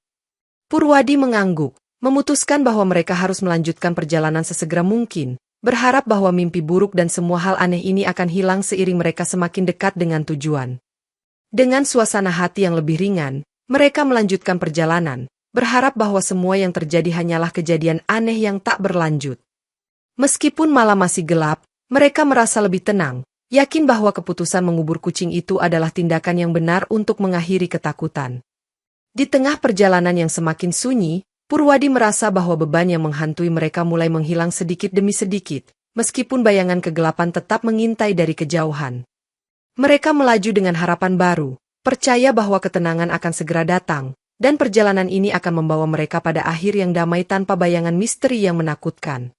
Purwadi mengangguk, memutuskan bahwa mereka harus melanjutkan perjalanan sesegera mungkin, berharap bahwa mimpi buruk dan semua hal aneh ini akan hilang seiring mereka semakin dekat dengan tujuan. Dengan suasana hati yang lebih ringan, mereka melanjutkan perjalanan, berharap bahwa semua yang terjadi hanyalah kejadian aneh yang tak berlanjut. Meskipun malam masih gelap, mereka merasa lebih tenang, yakin bahwa keputusan mengubur kucing itu adalah tindakan yang benar untuk mengakhiri ketakutan. Di tengah perjalanan yang semakin sunyi, Purwadi merasa bahwa beban yang menghantui mereka mulai menghilang sedikit demi sedikit, meskipun bayangan kegelapan tetap mengintai dari kejauhan. Mereka melaju dengan harapan baru, percaya bahwa ketenangan akan segera datang, dan perjalanan ini akan membawa mereka pada akhir yang damai tanpa bayangan misteri yang menakutkan.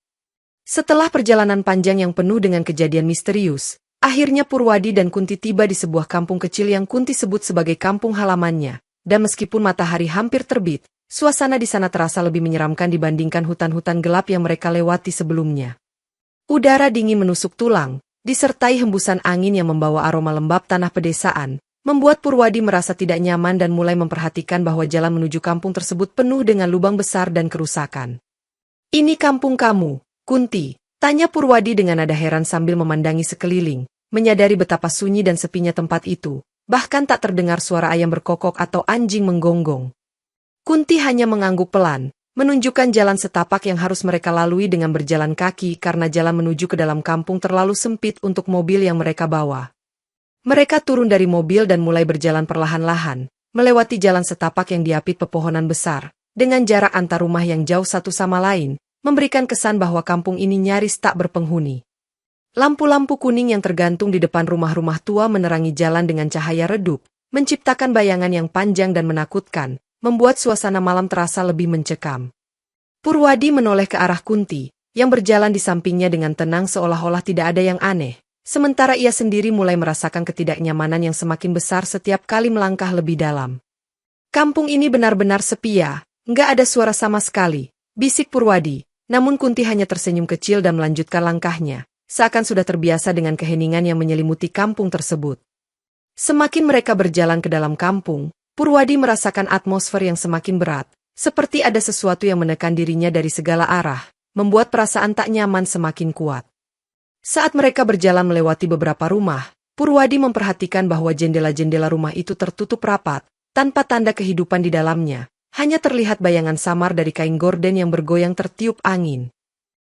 Setelah perjalanan panjang yang penuh dengan kejadian misterius, akhirnya Purwadi dan Kunti tiba di sebuah kampung kecil yang Kunti sebut sebagai kampung halamannya, dan meskipun matahari hampir terbit, suasana di sana terasa lebih menyeramkan dibandingkan hutan-hutan gelap yang mereka lewati sebelumnya. Udara dingin menusuk tulang, disertai hembusan angin yang membawa aroma lembab tanah pedesaan, membuat Purwadi merasa tidak nyaman dan mulai memperhatikan bahwa jalan menuju kampung tersebut penuh dengan lubang besar dan kerusakan. "Ini kampung kamu, Kunti?" tanya Purwadi dengan nada heran sambil memandangi sekeliling, menyadari betapa sunyi dan sepinya tempat itu, bahkan tak terdengar suara ayam berkokok atau anjing menggonggong. Kunti hanya mengangguk pelan, menunjukkan jalan setapak yang harus mereka lalui dengan berjalan kaki karena jalan menuju ke dalam kampung terlalu sempit untuk mobil yang mereka bawa. Mereka turun dari mobil dan mulai berjalan perlahan-lahan, melewati jalan setapak yang diapit pepohonan besar, dengan jarak antar rumah yang jauh satu sama lain, memberikan kesan bahwa kampung ini nyaris tak berpenghuni. Lampu-lampu kuning yang tergantung di depan rumah-rumah tua menerangi jalan dengan cahaya redup, menciptakan bayangan yang panjang dan menakutkan, membuat suasana malam terasa lebih mencekam. Purwadi menoleh ke arah Kunti, yang berjalan di sampingnya dengan tenang seolah-olah tidak ada yang aneh, sementara ia sendiri mulai merasakan ketidaknyamanan yang semakin besar setiap kali melangkah lebih dalam. "Kampung ini benar-benar sepi ya, nggak ada suara sama sekali," bisik Purwadi, namun Kunti hanya tersenyum kecil dan melanjutkan langkahnya, seakan sudah terbiasa dengan keheningan yang menyelimuti kampung tersebut. Semakin mereka berjalan ke dalam kampung, Purwadi merasakan atmosfer yang semakin berat, seperti ada sesuatu yang menekan dirinya dari segala arah, membuat perasaan tak nyaman semakin kuat. Saat mereka berjalan melewati beberapa rumah, Purwadi memperhatikan bahwa jendela-jendela rumah itu tertutup rapat, tanpa tanda kehidupan di dalamnya, hanya terlihat bayangan samar dari kain gorden yang bergoyang tertiup angin.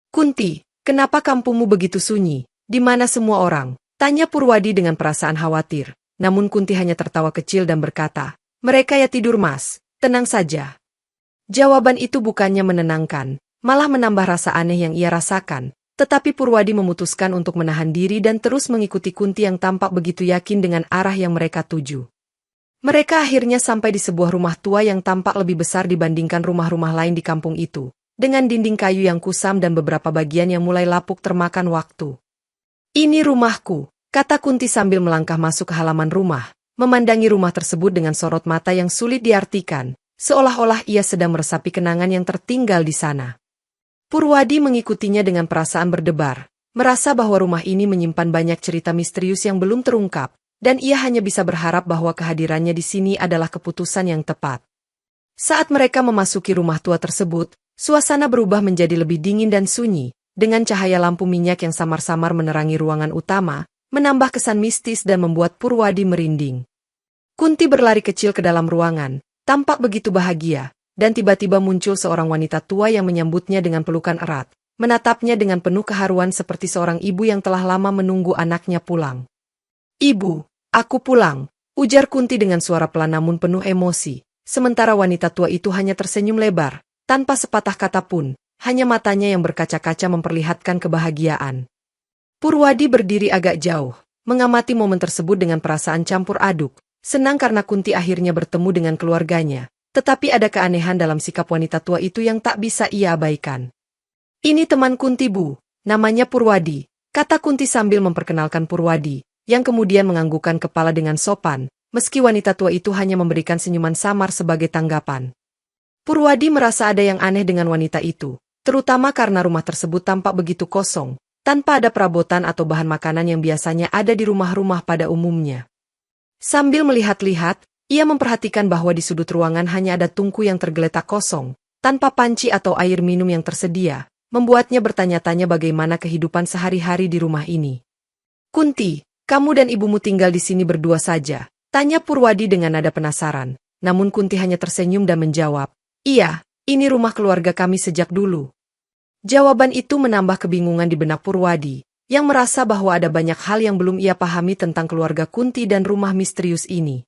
"Kunti, kenapa kampungmu begitu sunyi? Di mana semua orang?" tanya Purwadi dengan perasaan khawatir, namun Kunti hanya tertawa kecil dan berkata, "Mereka ya tidur mas, tenang saja." Jawaban itu bukannya menenangkan, malah menambah rasa aneh yang ia rasakan, tetapi Purwadi memutuskan untuk menahan diri dan terus mengikuti Kunti yang tampak begitu yakin dengan arah yang mereka tuju. Mereka akhirnya sampai di sebuah rumah tua yang tampak lebih besar dibandingkan rumah-rumah lain di kampung itu, dengan dinding kayu yang kusam dan beberapa bagian yang mulai lapuk termakan waktu. "Ini rumahku," kata Kunti sambil melangkah masuk ke halaman rumah, memandangi rumah tersebut dengan sorot mata yang sulit diartikan, seolah-olah ia sedang meresapi kenangan yang tertinggal di sana. Purwadi mengikutinya dengan perasaan berdebar, merasa bahwa rumah ini menyimpan banyak cerita misterius yang belum terungkap, dan ia hanya bisa berharap bahwa kehadirannya di sini adalah keputusan yang tepat. Saat mereka memasuki rumah tua tersebut, suasana berubah menjadi lebih dingin dan sunyi, dengan cahaya lampu minyak yang samar-samar menerangi ruangan utama, menambah kesan mistis dan membuat Purwadi merinding. Kunti berlari kecil ke dalam ruangan, tampak begitu bahagia, dan tiba-tiba muncul seorang wanita tua yang menyambutnya dengan pelukan erat, menatapnya dengan penuh keharuan seperti seorang ibu yang telah lama menunggu anaknya pulang. "Ibu, aku pulang," ujar Kunti dengan suara pelan namun penuh emosi, sementara wanita tua itu hanya tersenyum lebar, tanpa sepatah kata pun, hanya matanya yang berkaca-kaca memperlihatkan kebahagiaan. Purwadi berdiri agak jauh, mengamati momen tersebut dengan perasaan campur aduk, senang karena Kunti akhirnya bertemu dengan keluarganya, tetapi ada keanehan dalam sikap wanita tua itu yang tak bisa ia abaikan. "Ini teman Kunti Bu, namanya Purwadi," kata Kunti sambil memperkenalkan Purwadi, yang kemudian menganggukkan kepala dengan sopan, meski wanita tua itu hanya memberikan senyuman samar sebagai tanggapan. Purwadi merasa ada yang aneh dengan wanita itu, terutama karena rumah tersebut tampak begitu kosong, tanpa ada perabotan atau bahan makanan yang biasanya ada di rumah-rumah pada umumnya. Sambil melihat-lihat, ia memperhatikan bahwa di sudut ruangan hanya ada tungku yang tergeletak kosong, tanpa panci atau air minum yang tersedia, membuatnya bertanya-tanya bagaimana kehidupan sehari-hari di rumah ini. "Kunti, kamu dan ibumu tinggal di sini berdua saja?" tanya Purwadi dengan nada penasaran, namun Kunti hanya tersenyum dan menjawab, "Iya, ini rumah keluarga kami sejak dulu." Jawaban itu menambah kebingungan di benak Purwadi, yang merasa bahwa ada banyak hal yang belum ia pahami tentang keluarga Kunti dan rumah misterius ini.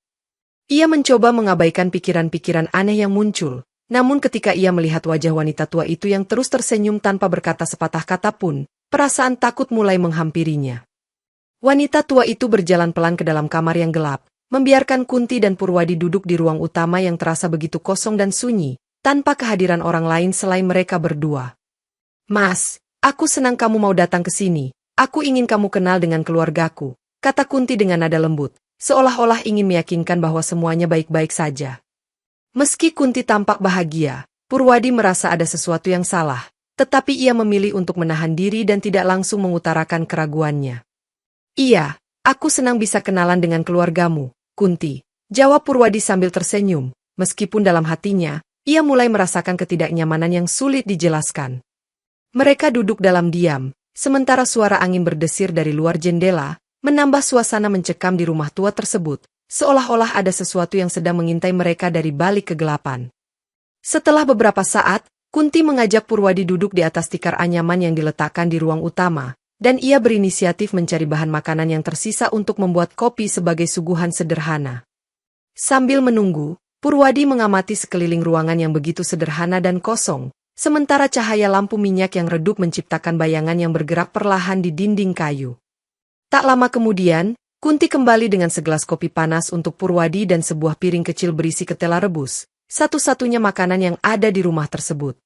Ia mencoba mengabaikan pikiran-pikiran aneh yang muncul, namun ketika ia melihat wajah wanita tua itu yang terus tersenyum tanpa berkata sepatah kata pun, perasaan takut mulai menghampirinya. Wanita tua itu berjalan pelan ke dalam kamar yang gelap, membiarkan Kunti dan Purwadi duduk di ruang utama yang terasa begitu kosong dan sunyi, tanpa kehadiran orang lain selain mereka berdua. "Mas, aku senang kamu mau datang ke sini. Aku ingin kamu kenal dengan keluargaku," kata Kunti dengan nada lembut, seolah-olah ingin meyakinkan bahwa semuanya baik-baik saja. Meski Kunti tampak bahagia, Purwadi merasa ada sesuatu yang salah, tetapi ia memilih untuk menahan diri dan tidak langsung mengutarakan keraguannya. "Iya, aku senang bisa kenalan dengan keluargamu, Kunti," jawab Purwadi sambil tersenyum, meskipun dalam hatinya, ia mulai merasakan ketidaknyamanan yang sulit dijelaskan. Mereka duduk dalam diam, sementara suara angin berdesir dari luar jendela, menambah suasana mencekam di rumah tua tersebut, seolah-olah ada sesuatu yang sedang mengintai mereka dari balik kegelapan. Setelah beberapa saat, Kunti mengajak Purwadi duduk di atas tikar anyaman yang diletakkan di ruang utama, dan ia berinisiatif mencari bahan makanan yang tersisa untuk membuat kopi sebagai suguhan sederhana. Sambil menunggu, Purwadi mengamati sekeliling ruangan yang begitu sederhana dan kosong, sementara cahaya lampu minyak yang redup menciptakan bayangan yang bergerak perlahan di dinding kayu. Tak lama kemudian, Kunti kembali dengan segelas kopi panas untuk Purwadi dan sebuah piring kecil berisi ketela rebus, satu-satunya makanan yang ada di rumah tersebut.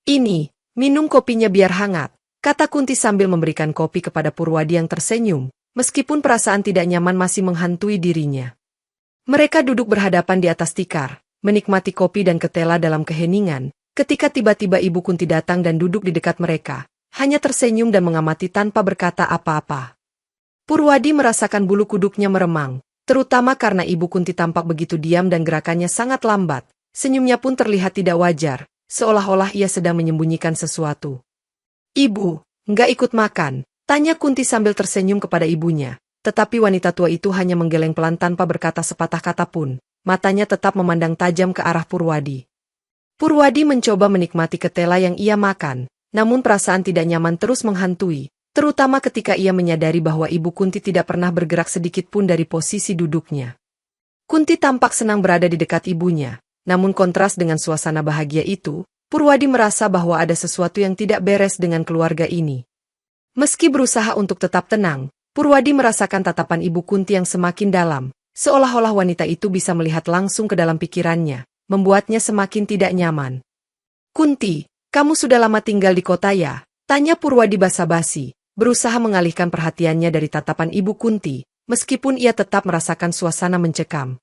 "Ini, minum kopinya biar hangat," kata Kunti sambil memberikan kopi kepada Purwadi yang tersenyum, meskipun perasaan tidak nyaman masih menghantui dirinya. Mereka duduk berhadapan di atas tikar, menikmati kopi dan ketela dalam keheningan, ketika tiba-tiba Ibu Kunti datang dan duduk di dekat mereka, hanya tersenyum dan mengamati tanpa berkata apa-apa. Purwadi merasakan bulu kuduknya meremang, terutama karena Ibu Kunti tampak begitu diam dan gerakannya sangat lambat. Senyumnya pun terlihat tidak wajar, seolah-olah ia sedang menyembunyikan sesuatu. "Ibu, nggak ikut makan?" tanya Kunti sambil tersenyum kepada ibunya, tetapi wanita tua itu hanya menggeleng pelan tanpa berkata sepatah kata pun, matanya tetap memandang tajam ke arah Purwadi. Purwadi mencoba menikmati ketela yang ia makan, namun perasaan tidak nyaman terus menghantui, terutama ketika ia menyadari bahwa Ibu Kunti tidak pernah bergerak sedikit pun dari posisi duduknya. Kunti tampak senang berada di dekat ibunya, namun kontras dengan suasana bahagia itu, Purwadi merasa bahwa ada sesuatu yang tidak beres dengan keluarga ini. Meski berusaha untuk tetap tenang, Purwadi merasakan tatapan Ibu Kunti yang semakin dalam, seolah-olah wanita itu bisa melihat langsung ke dalam pikirannya, membuatnya semakin tidak nyaman. "Kunti, kamu sudah lama tinggal di kota ya?" tanya Purwadi basa-basi, berusaha mengalihkan perhatiannya dari tatapan Ibu Kunti, meskipun ia tetap merasakan suasana mencekam.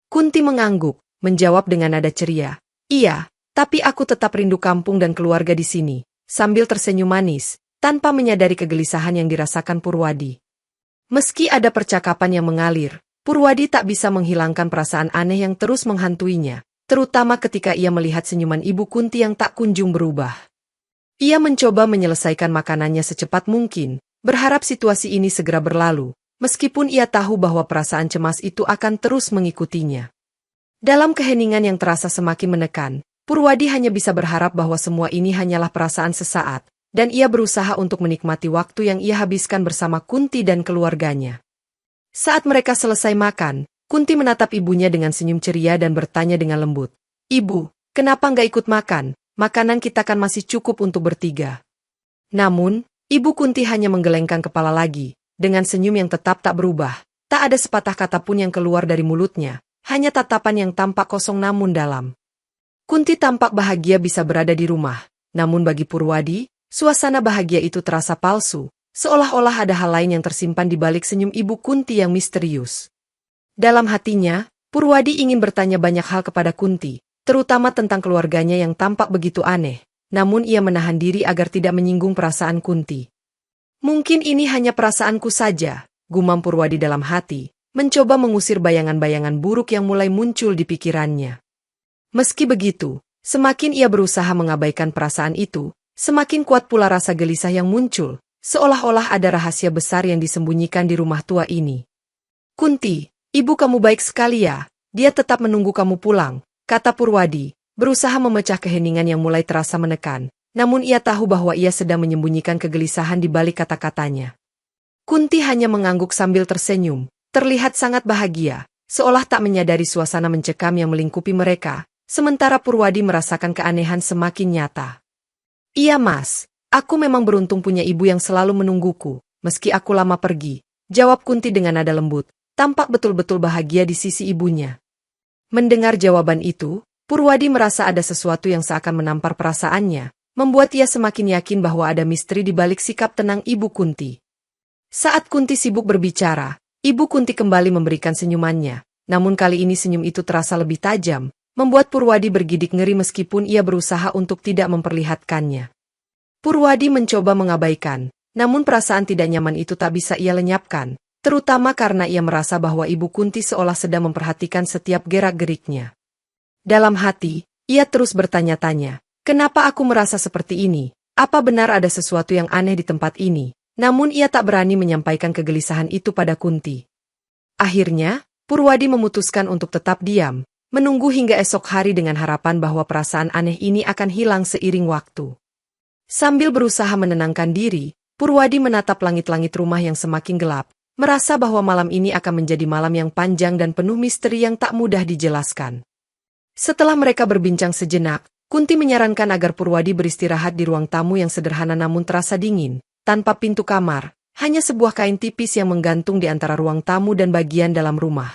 Kunti mengangguk, menjawab dengan nada ceria, "Iya, tapi aku tetap rindu kampung dan keluarga di sini," sambil tersenyum manis, tanpa menyadari kegelisahan yang dirasakan Purwadi. Meski ada percakapan yang mengalir, Purwadi tak bisa menghilangkan perasaan aneh yang terus menghantuinya, terutama ketika ia melihat senyuman Ibu Kunti yang tak kunjung berubah. Ia mencoba menyelesaikan makanannya secepat mungkin, berharap situasi ini segera berlalu, meskipun ia tahu bahwa perasaan cemas itu akan terus mengikutinya. Dalam keheningan yang terasa semakin menekan, Purwadi hanya bisa berharap bahwa semua ini hanyalah perasaan sesaat, dan ia berusaha untuk menikmati waktu yang ia habiskan bersama Kunti dan keluarganya. Saat mereka selesai makan, Kunti menatap ibunya dengan senyum ceria dan bertanya dengan lembut, "Ibu, kenapa nggak ikut makan? Makanan kita kan masih cukup untuk bertiga." Namun, Ibu Kunti hanya menggelengkan kepala lagi, dengan senyum yang tetap tak berubah. Tak ada sepatah kata pun yang keluar dari mulutnya, hanya tatapan yang tampak kosong namun dalam. Kunti tampak bahagia bisa berada di rumah, namun bagi Purwadi, suasana bahagia itu terasa palsu, seolah-olah ada hal lain yang tersimpan di balik senyum Ibu Kunti yang misterius. Dalam hatinya, Purwadi ingin bertanya banyak hal kepada Kunti, terutama tentang keluarganya yang tampak begitu aneh, namun ia menahan diri agar tidak menyinggung perasaan Kunti. "Mungkin ini hanya perasaanku saja," gumam Purwadi dalam hati, mencoba mengusir bayangan-bayangan buruk yang mulai muncul di pikirannya. Meski begitu, semakin ia berusaha mengabaikan perasaan itu, semakin kuat pula rasa gelisah yang muncul, seolah-olah ada rahasia besar yang disembunyikan di rumah tua ini. "Kunti, ibu kamu baik sekali ya, dia tetap menunggu kamu pulang," kata Purwadi, berusaha memecah keheningan yang mulai terasa menekan, namun ia tahu bahwa ia sedang menyembunyikan kegelisahan di balik kata-katanya. Kunti hanya mengangguk sambil tersenyum, terlihat sangat bahagia, seolah tak menyadari suasana mencekam yang melingkupi mereka, sementara Purwadi merasakan keanehan semakin nyata. "Iya mas, Aku memang beruntung punya ibu yang selalu menungguku, meski aku lama pergi, jawab Kunti dengan nada lembut, tampak betul-betul bahagia di sisi ibunya. Mendengar jawaban itu, Purwadi merasa ada sesuatu yang seakan menampar perasaannya, membuat ia semakin yakin bahwa ada misteri di balik sikap tenang Ibu Kunti. Saat Kunti sibuk berbicara, Ibu Kunti kembali memberikan senyumannya, namun kali ini senyum itu terasa lebih tajam, membuat Purwadi bergidik ngeri meskipun ia berusaha untuk tidak memperlihatkannya. Purwadi mencoba mengabaikan, namun perasaan tidak nyaman itu tak bisa ia lenyapkan, terutama karena ia merasa bahwa Ibu Kunti seolah sedang memperhatikan setiap gerak-geriknya. Dalam hati, ia terus bertanya-tanya, kenapa aku merasa seperti ini? Apa benar ada sesuatu yang aneh di tempat ini? Namun ia tak berani menyampaikan kegelisahan itu pada Kunti. Akhirnya, Purwadi memutuskan untuk tetap diam, menunggu hingga esok hari dengan harapan bahwa perasaan aneh ini akan hilang seiring waktu. Sambil berusaha menenangkan diri, Purwadi menatap langit-langit rumah yang semakin gelap, merasa bahwa malam ini akan menjadi malam yang panjang dan penuh misteri yang tak mudah dijelaskan. Setelah mereka berbincang sejenak, Kunti menyarankan agar Purwadi beristirahat di ruang tamu yang sederhana namun terasa dingin, tanpa pintu kamar, hanya sebuah kain tipis yang menggantung di antara ruang tamu dan bagian dalam rumah.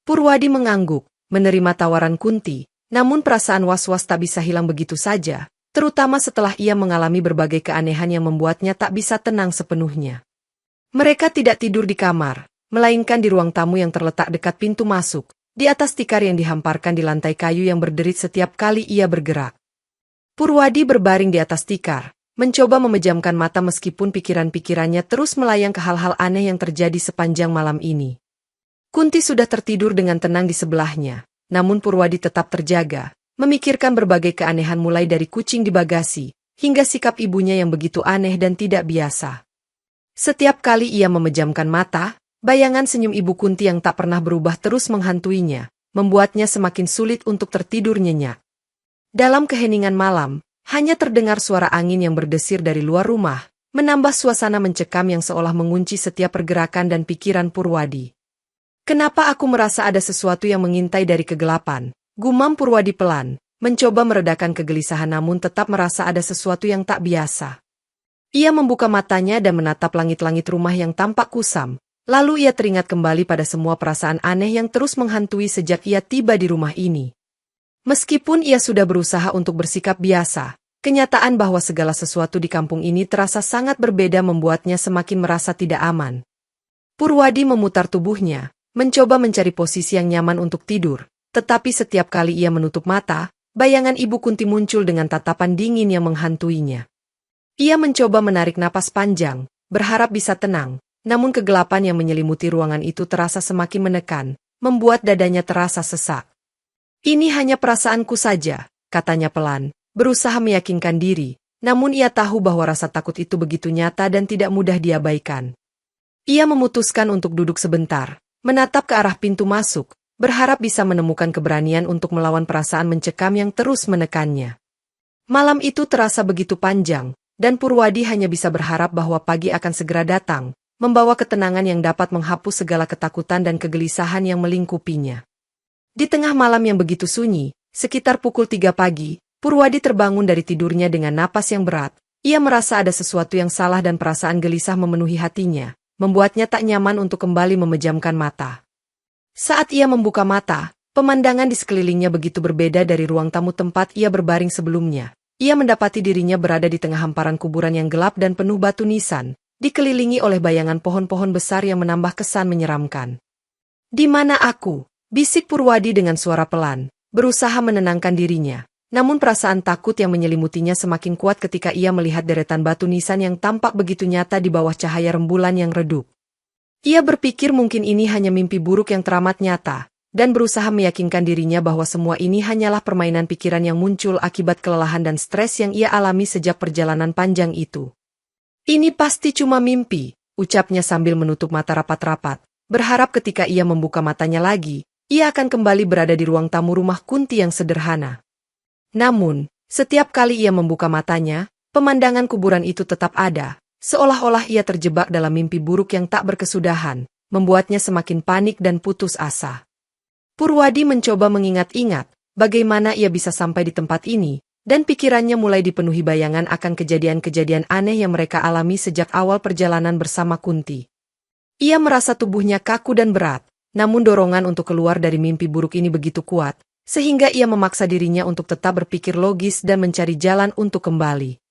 Purwadi mengangguk, menerima tawaran Kunti, namun perasaan was-was tak bisa hilang begitu saja, terutama setelah ia mengalami berbagai keanehan yang membuatnya tak bisa tenang sepenuhnya. Mereka tidak tidur di kamar, melainkan di ruang tamu yang terletak dekat pintu masuk, di atas tikar yang dihamparkan di lantai kayu yang berderit setiap kali ia bergerak. Purwadi berbaring di atas tikar, mencoba memejamkan mata meskipun pikiran-pikirannya terus melayang ke hal-hal aneh yang terjadi sepanjang malam ini. Kunti sudah tertidur dengan tenang di sebelahnya, namun Purwadi tetap terjaga, memikirkan berbagai keanehan mulai dari kucing di bagasi, hingga sikap ibunya yang begitu aneh dan tidak biasa. Setiap kali ia memejamkan mata, bayangan senyum Ibu Kunti yang tak pernah berubah terus menghantuinya, membuatnya semakin sulit untuk tertidur nyenyak. Dalam keheningan malam, hanya terdengar suara angin yang berdesir dari luar rumah, menambah suasana mencekam yang seolah mengunci setiap pergerakan dan pikiran Purwadi. Kenapa aku merasa ada sesuatu yang mengintai dari kegelapan? Gumam Purwadi pelan, mencoba meredakan kegelisahan namun tetap merasa ada sesuatu yang tak biasa. Ia membuka matanya dan menatap langit-langit rumah yang tampak kusam, lalu ia teringat kembali pada semua perasaan aneh yang terus menghantui sejak ia tiba di rumah ini. Meskipun ia sudah berusaha untuk bersikap biasa, kenyataan bahwa segala sesuatu di kampung ini terasa sangat berbeda membuatnya semakin merasa tidak aman. Purwadi memutar tubuhnya, mencoba mencari posisi yang nyaman untuk tidur. Tetapi setiap kali ia menutup mata, bayangan Ibu Kunti muncul dengan tatapan dingin yang menghantuinya. Ia mencoba menarik napas panjang, berharap bisa tenang, namun kegelapan yang menyelimuti ruangan itu terasa semakin menekan, membuat dadanya terasa sesak. Ini hanya perasaanku saja, katanya pelan, berusaha meyakinkan diri, namun ia tahu bahwa rasa takut itu begitu nyata dan tidak mudah diabaikan. Ia memutuskan untuk duduk sebentar, menatap ke arah pintu masuk, berharap bisa menemukan keberanian untuk melawan perasaan mencekam yang terus menekannya. Malam itu terasa begitu panjang, dan Purwadi hanya bisa berharap bahwa pagi akan segera datang, membawa ketenangan yang dapat menghapus segala ketakutan dan kegelisahan yang melingkupinya. Di tengah malam yang begitu sunyi, sekitar pukul 3 pagi, Purwadi terbangun dari tidurnya dengan napas yang berat. Ia merasa ada sesuatu yang salah dan perasaan gelisah memenuhi hatinya, membuatnya tak nyaman untuk kembali memejamkan mata. Saat ia membuka mata, pemandangan di sekelilingnya begitu berbeda dari ruang tamu tempat ia berbaring sebelumnya. Ia mendapati dirinya berada di tengah hamparan kuburan yang gelap dan penuh batu nisan, dikelilingi oleh bayangan pohon-pohon besar yang menambah kesan menyeramkan. "Di mana aku?" bisik Purwadi dengan suara pelan, berusaha menenangkan dirinya. Namun perasaan takut yang menyelimutinya semakin kuat ketika ia melihat deretan batu nisan yang tampak begitu nyata di bawah cahaya rembulan yang redup. Ia berpikir mungkin ini hanya mimpi buruk yang teramat nyata, dan berusaha meyakinkan dirinya bahwa semua ini hanyalah permainan pikiran yang muncul akibat kelelahan dan stres yang ia alami sejak perjalanan panjang itu. "Ini pasti cuma mimpi," ucapnya sambil menutup mata rapat-rapat, berharap ketika ia membuka matanya lagi, ia akan kembali berada di ruang tamu rumah Kunti yang sederhana. Namun, setiap kali ia membuka matanya, pemandangan kuburan itu tetap ada. Seolah-olah ia terjebak dalam mimpi buruk yang tak berkesudahan, membuatnya semakin panik dan putus asa. Purwadi mencoba mengingat-ingat bagaimana ia bisa sampai di tempat ini, dan pikirannya mulai dipenuhi bayangan akan kejadian-kejadian aneh yang mereka alami sejak awal perjalanan bersama Kunti. Ia merasa tubuhnya kaku dan berat, namun dorongan untuk keluar dari mimpi buruk ini begitu kuat, sehingga ia memaksa dirinya untuk tetap berpikir logis dan mencari jalan untuk kembali.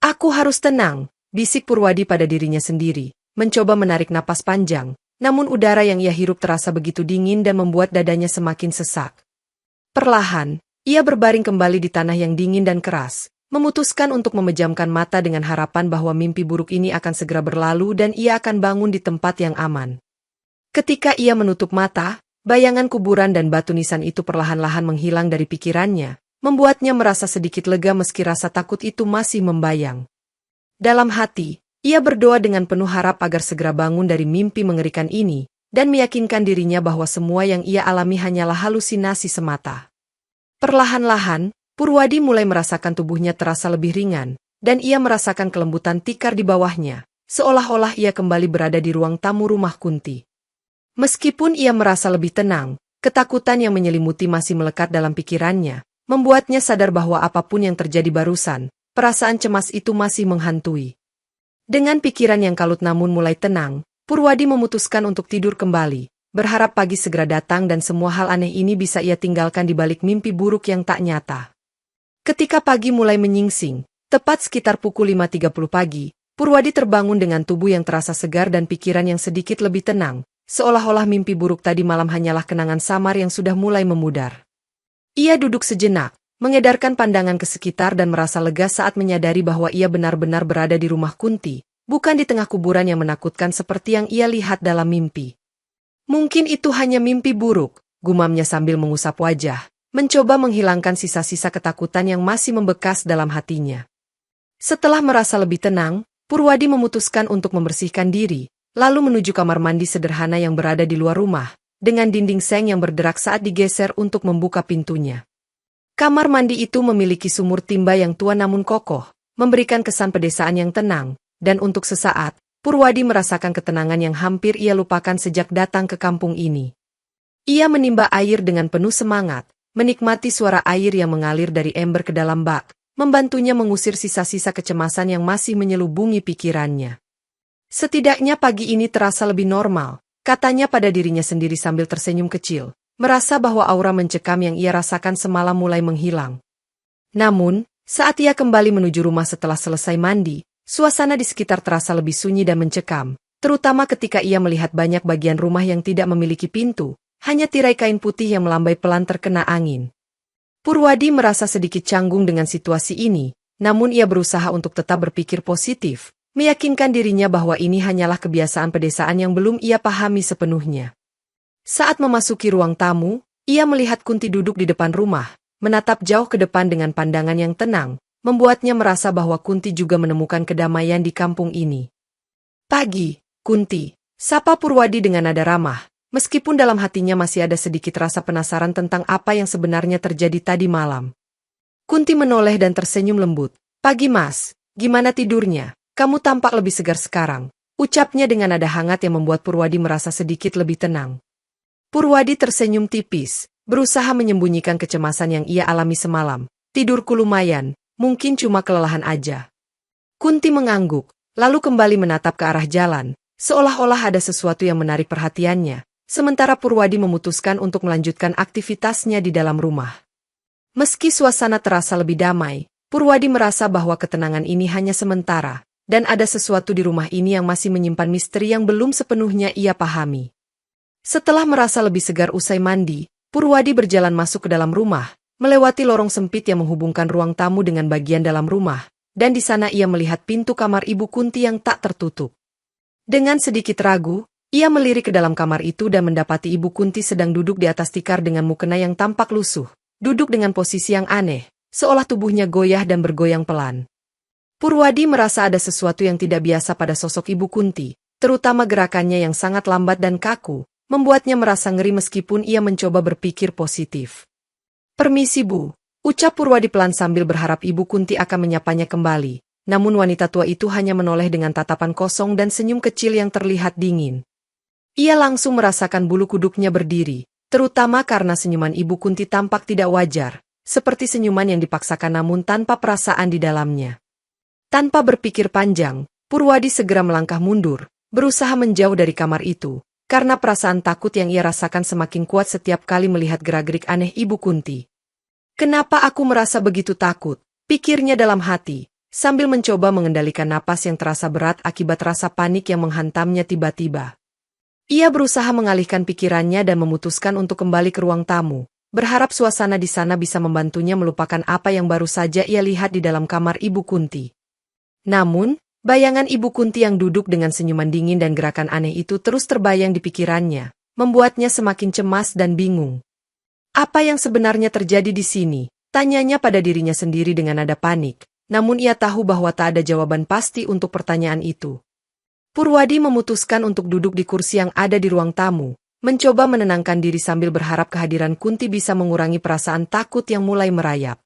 Aku harus tenang, bisik Purwadi pada dirinya sendiri, mencoba menarik napas panjang, namun udara yang ia hirup terasa begitu dingin dan membuat dadanya semakin sesak. Perlahan, ia berbaring kembali di tanah yang dingin dan keras, memutuskan untuk memejamkan mata dengan harapan bahwa mimpi buruk ini akan segera berlalu dan ia akan bangun di tempat yang aman. Ketika ia menutup mata, bayangan kuburan dan batu nisan itu perlahan-lahan menghilang dari pikirannya, membuatnya merasa sedikit lega meski rasa takut itu masih membayang. Dalam hati, ia berdoa dengan penuh harap agar segera bangun dari mimpi mengerikan ini, dan meyakinkan dirinya bahwa semua yang ia alami hanyalah halusinasi semata. Perlahan-lahan, Purwadi mulai merasakan tubuhnya terasa lebih ringan, dan ia merasakan kelembutan tikar di bawahnya, seolah-olah ia kembali berada di ruang tamu rumah Kunti. Meskipun ia merasa lebih tenang, ketakutan yang menyelimuti masih melekat dalam pikirannya, membuatnya sadar bahwa apapun yang terjadi barusan, perasaan cemas itu masih menghantui. Dengan pikiran yang kalut namun mulai tenang, Purwadi memutuskan untuk tidur kembali, berharap pagi segera datang dan semua hal aneh ini bisa ia tinggalkan di balik mimpi buruk yang tak nyata. Ketika pagi mulai menyingsing, tepat sekitar pukul 5.30 pagi, Purwadi terbangun dengan tubuh yang terasa segar dan pikiran yang sedikit lebih tenang, seolah-olah mimpi buruk tadi malam hanyalah kenangan samar yang sudah mulai memudar. Ia duduk sejenak, mengedarkan pandangan ke sekitar dan merasa lega saat menyadari bahwa ia benar-benar berada di rumah Kunti, bukan di tengah kuburan yang menakutkan seperti yang ia lihat dalam mimpi. Mungkin itu hanya mimpi buruk, gumamnya sambil mengusap wajah, mencoba menghilangkan sisa-sisa ketakutan yang masih membekas dalam hatinya. Setelah merasa lebih tenang, Purwadi memutuskan untuk membersihkan diri, lalu menuju kamar mandi sederhana yang berada di luar rumah, dengan dinding seng yang berderak saat digeser untuk membuka pintunya. Kamar mandi itu memiliki sumur timba yang tua namun kokoh, memberikan kesan pedesaan yang tenang, dan untuk sesaat, Purwadi merasakan ketenangan yang hampir ia lupakan sejak datang ke kampung ini. Ia menimba air dengan penuh semangat, menikmati suara air yang mengalir dari ember ke dalam bak, membantunya mengusir sisa-sisa kecemasan yang masih menyelubungi pikirannya. Setidaknya pagi ini terasa lebih normal, katanya pada dirinya sendiri sambil tersenyum kecil, merasa bahwa aura mencekam yang ia rasakan semalam mulai menghilang. Namun, saat ia kembali menuju rumah setelah selesai mandi, suasana di sekitar terasa lebih sunyi dan mencekam, terutama ketika ia melihat banyak bagian rumah yang tidak memiliki pintu, hanya tirai kain putih yang melambai pelan terkena angin. Purwadi merasa sedikit canggung dengan situasi ini, namun ia berusaha untuk tetap berpikir positif, meyakinkan dirinya bahwa ini hanyalah kebiasaan pedesaan yang belum ia pahami sepenuhnya. Saat memasuki ruang tamu, ia melihat Kunti duduk di depan rumah, menatap jauh ke depan dengan pandangan yang tenang, membuatnya merasa bahwa Kunti juga menemukan kedamaian di kampung ini. "Pagi, Kunti," sapa Purwadi dengan nada ramah, meskipun dalam hatinya masih ada sedikit rasa penasaran tentang apa yang sebenarnya terjadi tadi malam. Kunti menoleh dan tersenyum lembut. "Pagi Mas, gimana tidurnya? Kamu tampak lebih segar sekarang," ucapnya dengan nada hangat yang membuat Purwadi merasa sedikit lebih tenang. Purwadi tersenyum tipis, berusaha menyembunyikan kecemasan yang ia alami semalam. "Tidurku lumayan, mungkin cuma kelelahan aja." Kunti mengangguk, lalu kembali menatap ke arah jalan, seolah-olah ada sesuatu yang menarik perhatiannya, sementara Purwadi memutuskan untuk melanjutkan aktivitasnya di dalam rumah. Meski suasana terasa lebih damai, Purwadi merasa bahwa ketenangan ini hanya sementara, dan ada sesuatu di rumah ini yang masih menyimpan misteri yang belum sepenuhnya ia pahami. Setelah merasa lebih segar usai mandi, Purwadi berjalan masuk ke dalam rumah, melewati lorong sempit yang menghubungkan ruang tamu dengan bagian dalam rumah, dan di sana ia melihat pintu kamar Ibu Kunti yang tak tertutup. Dengan sedikit ragu, ia melirik ke dalam kamar itu dan mendapati Ibu Kunti sedang duduk di atas tikar dengan mukena yang tampak lusuh, duduk dengan posisi yang aneh, seolah tubuhnya goyah dan bergoyang pelan. Purwadi merasa ada sesuatu yang tidak biasa pada sosok Ibu Kunti, terutama gerakannya yang sangat lambat dan kaku, membuatnya merasa ngeri meskipun ia mencoba berpikir positif. "Permisi Bu," ucap Purwadi pelan sambil berharap Ibu Kunti akan menyapanya kembali, namun wanita tua itu hanya menoleh dengan tatapan kosong dan senyum kecil yang terlihat dingin. Ia langsung merasakan bulu kuduknya berdiri, terutama karena senyuman Ibu Kunti tampak tidak wajar, seperti senyuman yang dipaksakan namun tanpa perasaan di dalamnya. Tanpa berpikir panjang, Purwadi segera melangkah mundur, berusaha menjauh dari kamar itu, karena perasaan takut yang ia rasakan semakin kuat setiap kali melihat gerak-gerik aneh Ibu Kunti. Kenapa aku merasa begitu takut? Pikirnya dalam hati, sambil mencoba mengendalikan napas yang terasa berat akibat rasa panik yang menghantamnya tiba-tiba. Ia berusaha mengalihkan pikirannya dan memutuskan untuk kembali ke ruang tamu, berharap suasana di sana bisa membantunya melupakan apa yang baru saja ia lihat di dalam kamar Ibu Kunti. Namun, bayangan Ibu Kunti yang duduk dengan senyuman dingin dan gerakan aneh itu terus terbayang di pikirannya, membuatnya semakin cemas dan bingung. Apa yang sebenarnya terjadi di sini? Tanyanya pada dirinya sendiri dengan nada panik, namun ia tahu bahwa tak ada jawaban pasti untuk pertanyaan itu. Purwadi memutuskan untuk duduk di kursi yang ada di ruang tamu, mencoba menenangkan diri sambil berharap kehadiran Kunti bisa mengurangi perasaan takut yang mulai merayap.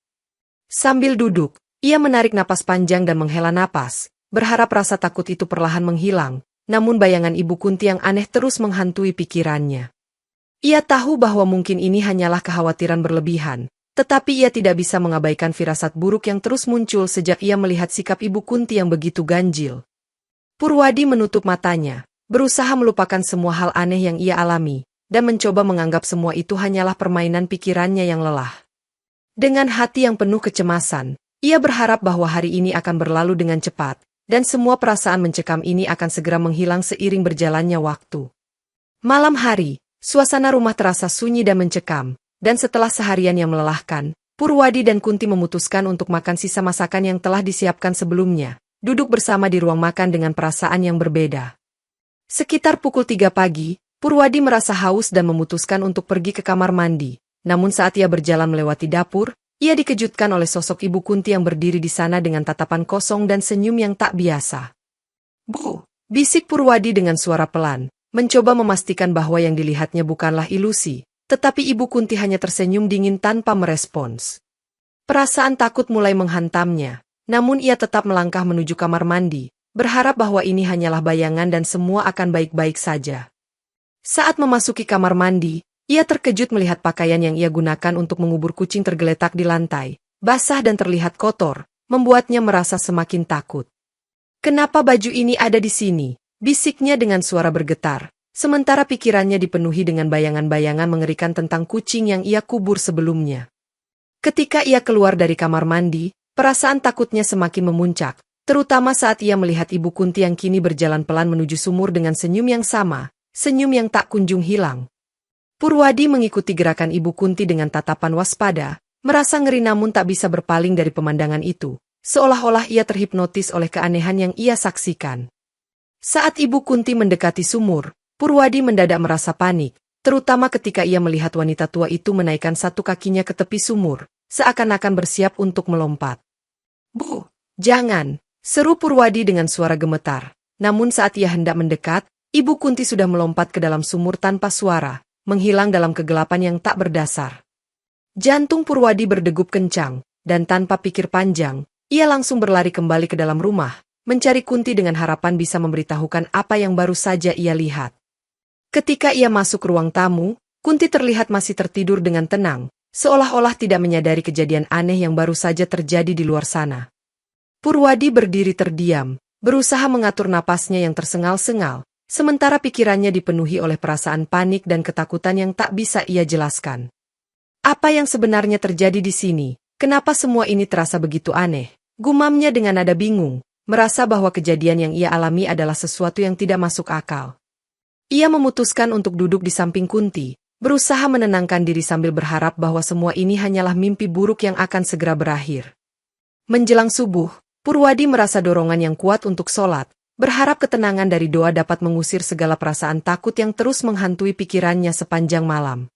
Sambil duduk, ia menarik napas panjang dan menghela napas, berharap rasa takut itu perlahan menghilang, namun bayangan Ibu Kunti yang aneh terus menghantui pikirannya. Ia tahu bahwa mungkin ini hanyalah kekhawatiran berlebihan, tetapi ia tidak bisa mengabaikan firasat buruk yang terus muncul sejak ia melihat sikap Ibu Kunti yang begitu ganjil. Purwadi menutup matanya, berusaha melupakan semua hal aneh yang ia alami, dan mencoba menganggap semua itu hanyalah permainan pikirannya yang lelah. Dengan hati yang penuh kecemasan, ia berharap bahwa hari ini akan berlalu dengan cepat, dan semua perasaan mencekam ini akan segera menghilang seiring berjalannya waktu. Malam hari, suasana rumah terasa sunyi dan mencekam, dan setelah seharian yang melelahkan, Purwadi dan Kunti memutuskan untuk makan sisa masakan yang telah disiapkan sebelumnya, duduk bersama di ruang makan dengan perasaan yang berbeda. Sekitar pukul 3 pagi, Purwadi merasa haus dan memutuskan untuk pergi ke kamar mandi, namun saat ia berjalan melewati dapur, ia dikejutkan oleh sosok Ibu Kunti yang berdiri di sana dengan tatapan kosong dan senyum yang tak biasa. "Bu," bisik Purwadi dengan suara pelan, mencoba memastikan bahwa yang dilihatnya bukanlah ilusi, tetapi Ibu Kunti hanya tersenyum dingin tanpa merespons. Perasaan takut mulai menghantamnya, namun ia tetap melangkah menuju kamar mandi, berharap bahwa ini hanyalah bayangan dan semua akan baik-baik saja. Saat memasuki kamar mandi, ia terkejut melihat pakaian yang ia gunakan untuk mengubur kucing tergeletak di lantai, basah dan terlihat kotor, membuatnya merasa semakin takut. "Kenapa baju ini ada di sini?" bisiknya dengan suara bergetar, sementara pikirannya dipenuhi dengan bayangan-bayangan mengerikan tentang kucing yang ia kubur sebelumnya. Ketika ia keluar dari kamar mandi, perasaan takutnya semakin memuncak, terutama saat ia melihat Ibu Kunti yang kini berjalan pelan menuju sumur dengan senyum yang sama, senyum yang tak kunjung hilang. Purwadi mengikuti gerakan Ibu Kunti dengan tatapan waspada, merasa ngeri namun tak bisa berpaling dari pemandangan itu, seolah-olah ia terhipnotis oleh keanehan yang ia saksikan. Saat Ibu Kunti mendekati sumur, Purwadi mendadak merasa panik, terutama ketika ia melihat wanita tua itu menaikkan satu kakinya ke tepi sumur, seakan-akan bersiap untuk melompat. "Bu, jangan!" seru Purwadi dengan suara gemetar. Namun saat ia hendak mendekat, Ibu Kunti sudah melompat ke dalam sumur tanpa suara, menghilang dalam kegelapan yang tak berdasar. Jantung Purwadi berdegup kencang, dan tanpa pikir panjang, ia langsung berlari kembali ke dalam rumah, mencari Kunti dengan harapan bisa memberitahukan apa yang baru saja ia lihat. Ketika ia masuk ruang tamu, Kunti terlihat masih tertidur dengan tenang, seolah-olah tidak menyadari kejadian aneh yang baru saja terjadi di luar sana. Purwadi berdiri terdiam, berusaha mengatur napasnya yang tersengal-sengal, sementara pikirannya dipenuhi oleh perasaan panik dan ketakutan yang tak bisa ia jelaskan. Apa yang sebenarnya terjadi di sini? Kenapa semua ini terasa begitu aneh? Gumamnya dengan nada bingung, merasa bahwa kejadian yang ia alami adalah sesuatu yang tidak masuk akal. Ia memutuskan untuk duduk di samping Kunti, berusaha menenangkan diri sambil berharap bahwa semua ini hanyalah mimpi buruk yang akan segera berakhir. Menjelang subuh, Purwadi merasa dorongan yang kuat untuk sholat, berharap ketenangan dari doa dapat mengusir segala perasaan takut yang terus menghantui pikirannya sepanjang malam.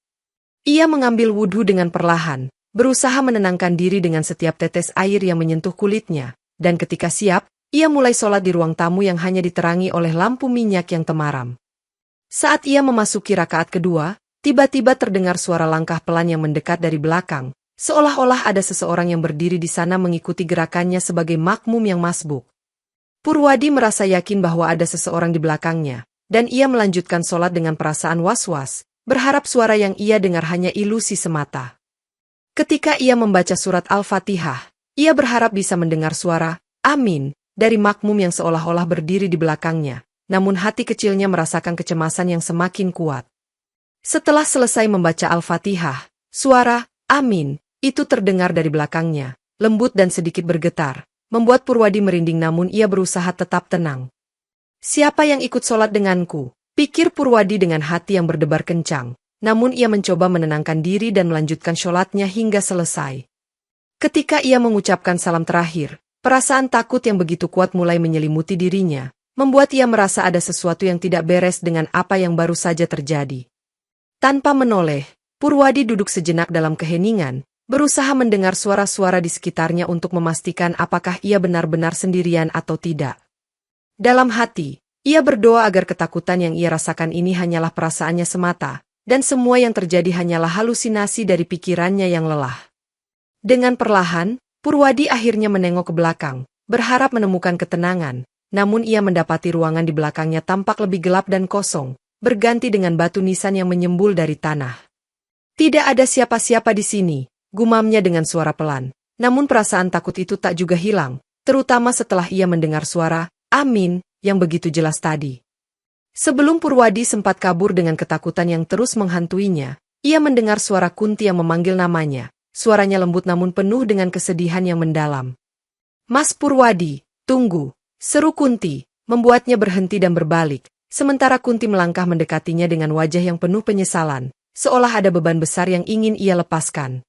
Ia mengambil wudhu dengan perlahan, berusaha menenangkan diri dengan setiap tetes air yang menyentuh kulitnya, dan ketika siap, ia mulai sholat di ruang tamu yang hanya diterangi oleh lampu minyak yang temaram. Saat ia memasuki rakaat kedua, tiba-tiba terdengar suara langkah pelan yang mendekat dari belakang, seolah-olah ada seseorang yang berdiri di sana mengikuti gerakannya sebagai makmum yang masbuk. Purwadi merasa yakin bahwa ada seseorang di belakangnya, dan ia melanjutkan sholat dengan perasaan was-was, berharap suara yang ia dengar hanya ilusi semata. Ketika ia membaca surat Al-Fatihah, ia berharap bisa mendengar suara "Amin" dari makmum yang seolah-olah berdiri di belakangnya, namun hati kecilnya merasakan kecemasan yang semakin kuat. Setelah selesai membaca Al-Fatihah, suara "Amin" itu terdengar dari belakangnya, lembut dan sedikit bergetar, membuat Purwadi merinding namun ia berusaha tetap tenang. "Siapa yang ikut sholat denganku?" pikir Purwadi dengan hati yang berdebar kencang. Namun ia mencoba menenangkan diri dan melanjutkan sholatnya hingga selesai. Ketika ia mengucapkan salam terakhir, perasaan takut yang begitu kuat mulai menyelimuti dirinya, membuat ia merasa ada sesuatu yang tidak beres dengan apa yang baru saja terjadi. Tanpa menoleh, Purwadi duduk sejenak dalam keheningan, berusaha mendengar suara-suara di sekitarnya untuk memastikan apakah ia benar-benar sendirian atau tidak. Dalam hati, ia berdoa agar ketakutan yang ia rasakan ini hanyalah perasaannya semata, dan semua yang terjadi hanyalah halusinasi dari pikirannya yang lelah. Dengan perlahan, Purwadi akhirnya menengok ke belakang, berharap menemukan ketenangan, namun ia mendapati ruangan di belakangnya tampak lebih gelap dan kosong, berganti dengan batu nisan yang menyembul dari tanah. "Tidak ada siapa-siapa di sini," gumamnya dengan suara pelan, namun perasaan takut itu tak juga hilang, terutama setelah ia mendengar suara "Amin" yang begitu jelas tadi. Sebelum Purwadi sempat kabur dengan ketakutan yang terus menghantuinya, ia mendengar suara Kunti yang memanggil namanya. Suaranya lembut namun penuh dengan kesedihan yang mendalam. "Mas Purwadi, tunggu!" seru Kunti, membuatnya berhenti dan berbalik, sementara Kunti melangkah mendekatinya dengan wajah yang penuh penyesalan, seolah ada beban besar yang ingin ia lepaskan.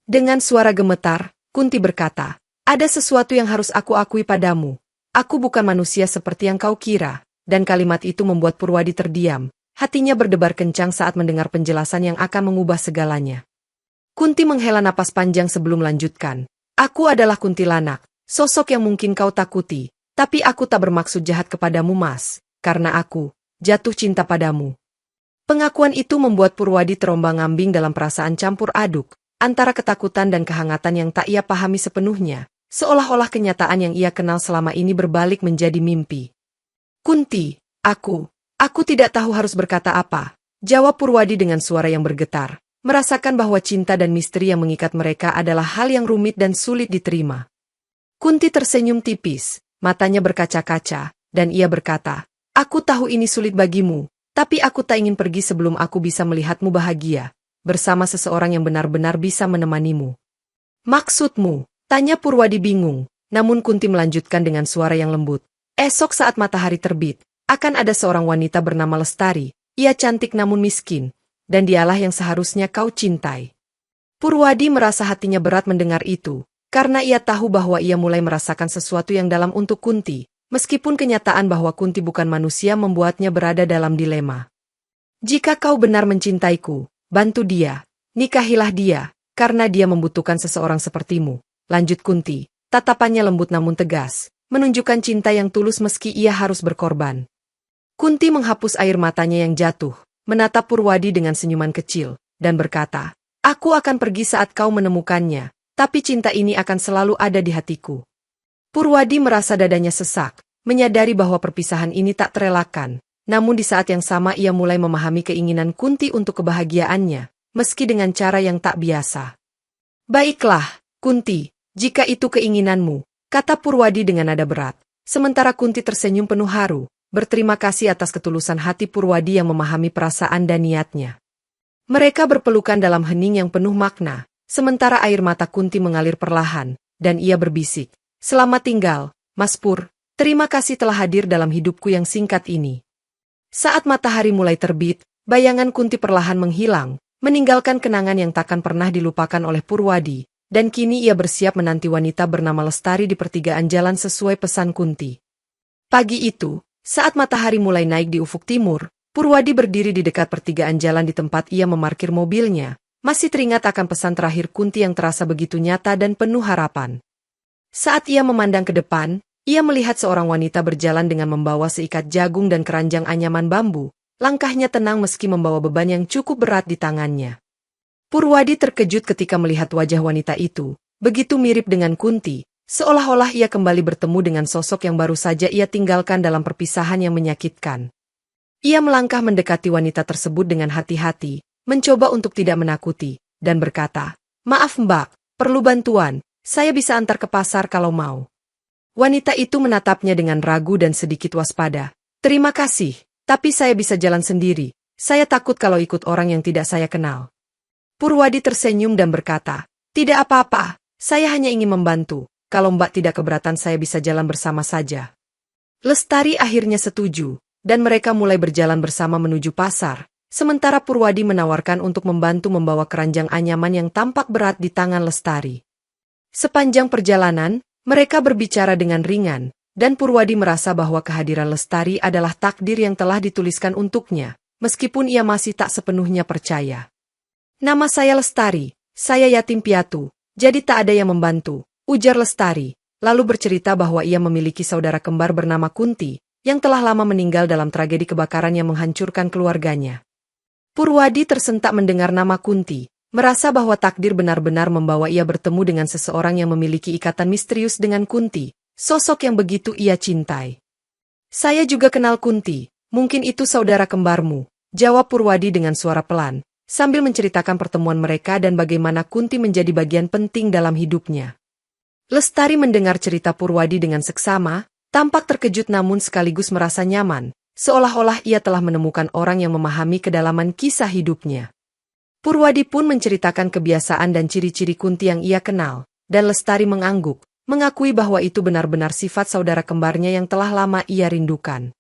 Dengan suara gemetar, Kunti berkata, "Ada sesuatu yang harus aku akui padamu. Aku bukan manusia seperti yang kau kira." Dan kalimat itu membuat Purwadi terdiam, hatinya berdebar kencang saat mendengar penjelasan yang akan mengubah segalanya. Kunti menghela napas panjang sebelum melanjutkan. "Aku adalah kuntilanak, sosok yang mungkin kau takuti, tapi aku tak bermaksud jahat kepadamu Mas, karena aku jatuh cinta padamu." Pengakuan itu membuat Purwadi terombang-ambing dalam perasaan campur aduk, antara ketakutan dan kehangatan yang tak ia pahami sepenuhnya, seolah-olah kenyataan yang ia kenal selama ini berbalik menjadi mimpi. "Kunti, aku tidak tahu harus berkata apa," jawab Purwadi dengan suara yang bergetar, merasakan bahwa cinta dan misteri yang mengikat mereka adalah hal yang rumit dan sulit diterima. Kunti tersenyum tipis, matanya berkaca-kaca, dan ia berkata, "Aku tahu ini sulit bagimu, tapi aku tak ingin pergi sebelum aku bisa melihatmu bahagia, bersama seseorang yang benar-benar bisa menemanimu." "Maksudmu?" tanya Purwadi bingung, namun Kunti melanjutkan dengan suara yang lembut. "Esok saat matahari terbit, akan ada seorang wanita bernama Lestari. Ia cantik namun miskin, dan dialah yang seharusnya kau cintai." Purwadi merasa hatinya berat mendengar itu, karena ia tahu bahwa ia mulai merasakan sesuatu yang dalam untuk Kunti, meskipun kenyataan bahwa Kunti bukan manusia membuatnya berada dalam dilema. "Jika kau benar mencintaiku, bantu dia, nikahilah dia, karena dia membutuhkan seseorang sepertimu," lanjut Kunti, tatapannya lembut namun tegas, menunjukkan cinta yang tulus meski ia harus berkorban. Kunti menghapus air matanya yang jatuh, menatap Purwadi dengan senyuman kecil, dan berkata, "Aku akan pergi saat kau menemukannya, tapi cinta ini akan selalu ada di hatiku." Purwadi merasa dadanya sesak, menyadari bahwa perpisahan ini tak terelakkan, namun di saat yang sama ia mulai memahami keinginan Kunti untuk kebahagiaannya, meski dengan cara yang tak biasa. "Baiklah, Kunti, jika itu keinginanmu," kata Purwadi dengan nada berat, sementara Kunti tersenyum penuh haru, berterima kasih atas ketulusan hati Purwadi yang memahami perasaan dan niatnya. Mereka berpelukan dalam hening yang penuh makna, sementara air mata Kunti mengalir perlahan, dan ia berbisik, "Selamat tinggal, Mas Pur, terima kasih telah hadir dalam hidupku yang singkat ini." Saat matahari mulai terbit, bayangan Kunti perlahan menghilang, meninggalkan kenangan yang takkan pernah dilupakan oleh Purwadi. Dan kini ia bersiap menanti wanita bernama Lestari di pertigaan jalan sesuai pesan Kunti. Pagi itu, saat matahari mulai naik di ufuk timur, Purwadi berdiri di dekat pertigaan jalan di tempat ia memarkir mobilnya, masih teringat akan pesan terakhir Kunti yang terasa begitu nyata dan penuh harapan. Saat ia memandang ke depan, ia melihat seorang wanita berjalan dengan membawa seikat jagung dan keranjang anyaman bambu, langkahnya tenang meski membawa beban yang cukup berat di tangannya. Purwadi terkejut ketika melihat wajah wanita itu, begitu mirip dengan Kunti, seolah-olah ia kembali bertemu dengan sosok yang baru saja ia tinggalkan dalam perpisahan yang menyakitkan. Ia melangkah mendekati wanita tersebut dengan hati-hati, mencoba untuk tidak menakuti, dan berkata, Maaf Mbak, perlu bantuan, saya bisa antar ke pasar kalau mau. Wanita itu menatapnya dengan ragu dan sedikit waspada. Terima kasih, tapi saya bisa jalan sendiri, saya takut kalau ikut orang yang tidak saya kenal. Purwadi tersenyum dan berkata, tidak apa-apa, saya hanya ingin membantu, kalau Mbak tidak keberatan saya bisa jalan bersama saja. Lestari akhirnya setuju, dan mereka mulai berjalan bersama menuju pasar. Sementara Purwadi menawarkan untuk membantu membawa keranjang anyaman yang tampak berat di tangan Lestari. Sepanjang perjalanan, mereka berbicara dengan ringan, dan Purwadi merasa bahwa kehadiran Lestari adalah takdir yang telah dituliskan untuknya, meskipun ia masih tak sepenuhnya percaya. Nama saya Lestari, saya yatim piatu, jadi tak ada yang membantu, ujar Lestari, lalu bercerita bahwa ia memiliki saudara kembar bernama Kunti, yang telah lama meninggal dalam tragedi kebakaran yang menghancurkan keluarganya. Purwadi tersentak mendengar nama Kunti, merasa bahwa takdir benar-benar membawa ia bertemu dengan seseorang yang memiliki ikatan misterius dengan Kunti, sosok yang begitu ia cintai. Saya juga kenal Kunti, mungkin itu saudara kembarmu, jawab Purwadi dengan suara pelan, sambil menceritakan pertemuan mereka dan bagaimana Kunti menjadi bagian penting dalam hidupnya. Lestari mendengar cerita Purwadi dengan seksama, tampak terkejut namun sekaligus merasa nyaman, seolah-olah ia telah menemukan orang yang memahami kedalaman kisah hidupnya. Purwadi pun menceritakan kebiasaan dan ciri-ciri Kunti yang ia kenal, dan Lestari mengangguk, mengakui bahwa itu benar-benar sifat saudara kembarnya yang telah lama ia rindukan.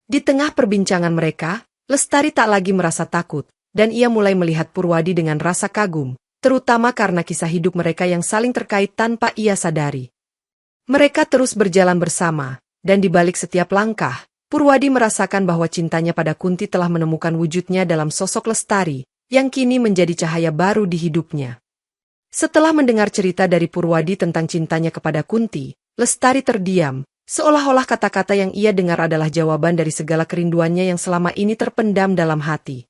Di tengah perbincangan mereka, Lestari tak lagi merasa takut, dan ia mulai melihat Purwadi dengan rasa kagum, terutama karena kisah hidup mereka yang saling terkait tanpa ia sadari. Mereka terus berjalan bersama, dan di balik setiap langkah, Purwadi merasakan bahwa cintanya pada Kunti telah menemukan wujudnya dalam sosok Lestari, yang kini menjadi cahaya baru di hidupnya. Setelah mendengar cerita dari Purwadi tentang cintanya kepada Kunti, Lestari terdiam, seolah-olah kata-kata yang ia dengar adalah jawaban dari segala kerinduannya yang selama ini terpendam dalam hati.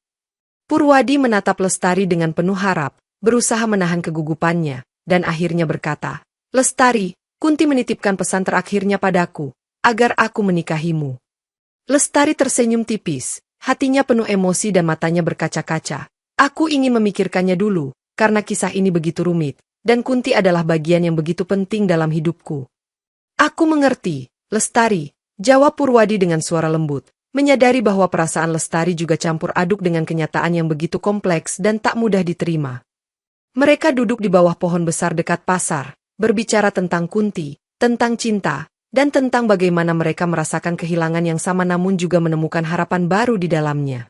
Purwadi menatap Lestari dengan penuh harap, berusaha menahan kegugupannya, dan akhirnya berkata, Lestari, Kunti menitipkan pesan terakhirnya padaku, agar aku menikahimu. Lestari tersenyum tipis, hatinya penuh emosi dan matanya berkaca-kaca. Aku ingin memikirkannya dulu, karena kisah ini begitu rumit, dan Kunti adalah bagian yang begitu penting dalam hidupku. Aku mengerti, Lestari, jawab Purwadi dengan suara lembut, menyadari bahwa perasaan Lestari juga campur aduk dengan kenyataan yang begitu kompleks dan tak mudah diterima. Mereka duduk di bawah pohon besar dekat pasar, berbicara tentang Kunti, tentang cinta, dan tentang bagaimana mereka merasakan kehilangan yang sama namun juga menemukan harapan baru di dalamnya.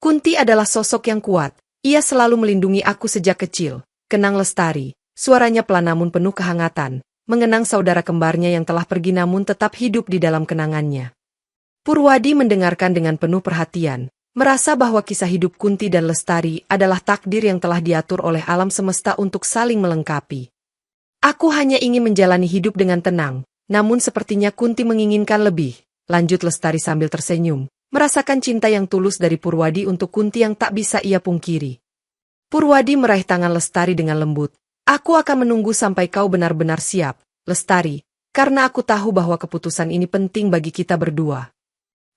Kunti adalah sosok yang kuat, ia selalu melindungi aku sejak kecil, kenang Lestari, suaranya pelan namun penuh kehangatan, mengenang saudara kembarnya yang telah pergi namun tetap hidup di dalam kenangannya. Purwadi mendengarkan dengan penuh perhatian, merasa bahwa kisah hidup Kunti dan Lestari adalah takdir yang telah diatur oleh alam semesta untuk saling melengkapi. Aku hanya ingin menjalani hidup dengan tenang, namun sepertinya Kunti menginginkan lebih, lanjut Lestari sambil tersenyum, merasakan cinta yang tulus dari Purwadi untuk Kunti yang tak bisa ia pungkiri. Purwadi meraih tangan Lestari dengan lembut. Aku akan menunggu sampai kau benar-benar siap, Lestari, karena aku tahu bahwa keputusan ini penting bagi kita berdua.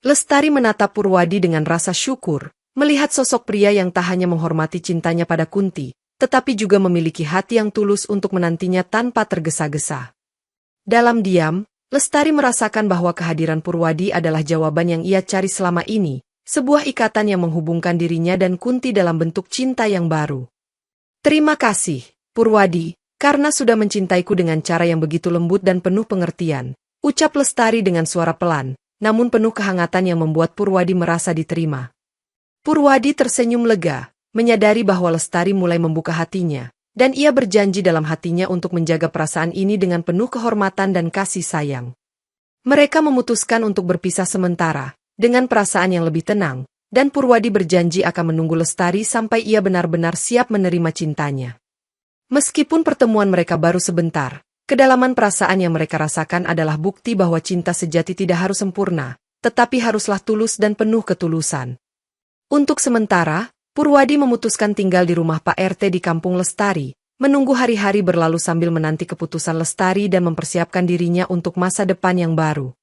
Lestari menatap Purwadi dengan rasa syukur, melihat sosok pria yang tak hanya menghormati cintanya pada Kunti, tetapi juga memiliki hati yang tulus untuk menantinya tanpa tergesa-gesa. Dalam diam, Lestari merasakan bahwa kehadiran Purwadi adalah jawaban yang ia cari selama ini, sebuah ikatan yang menghubungkan dirinya dan Kunti dalam bentuk cinta yang baru. Terima kasih, Purwadi, karena sudah mencintaiku dengan cara yang begitu lembut dan penuh pengertian, ucap Lestari dengan suara pelan, namun penuh kehangatan yang membuat Purwadi merasa diterima. Purwadi tersenyum lega, menyadari bahwa Lestari mulai membuka hatinya, dan ia berjanji dalam hatinya untuk menjaga perasaan ini dengan penuh kehormatan dan kasih sayang. Mereka memutuskan untuk berpisah sementara, dengan perasaan yang lebih tenang, dan Purwadi berjanji akan menunggu Lestari sampai ia benar-benar siap menerima cintanya. Meskipun pertemuan mereka baru sebentar, kedalaman perasaan yang mereka rasakan adalah bukti bahwa cinta sejati tidak harus sempurna, tetapi haruslah tulus dan penuh ketulusan. Untuk sementara, Purwadi memutuskan tinggal di rumah Pak RT di Kampung Lestari, menunggu hari-hari berlalu sambil menanti keputusan Lestari dan mempersiapkan dirinya untuk masa depan yang baru.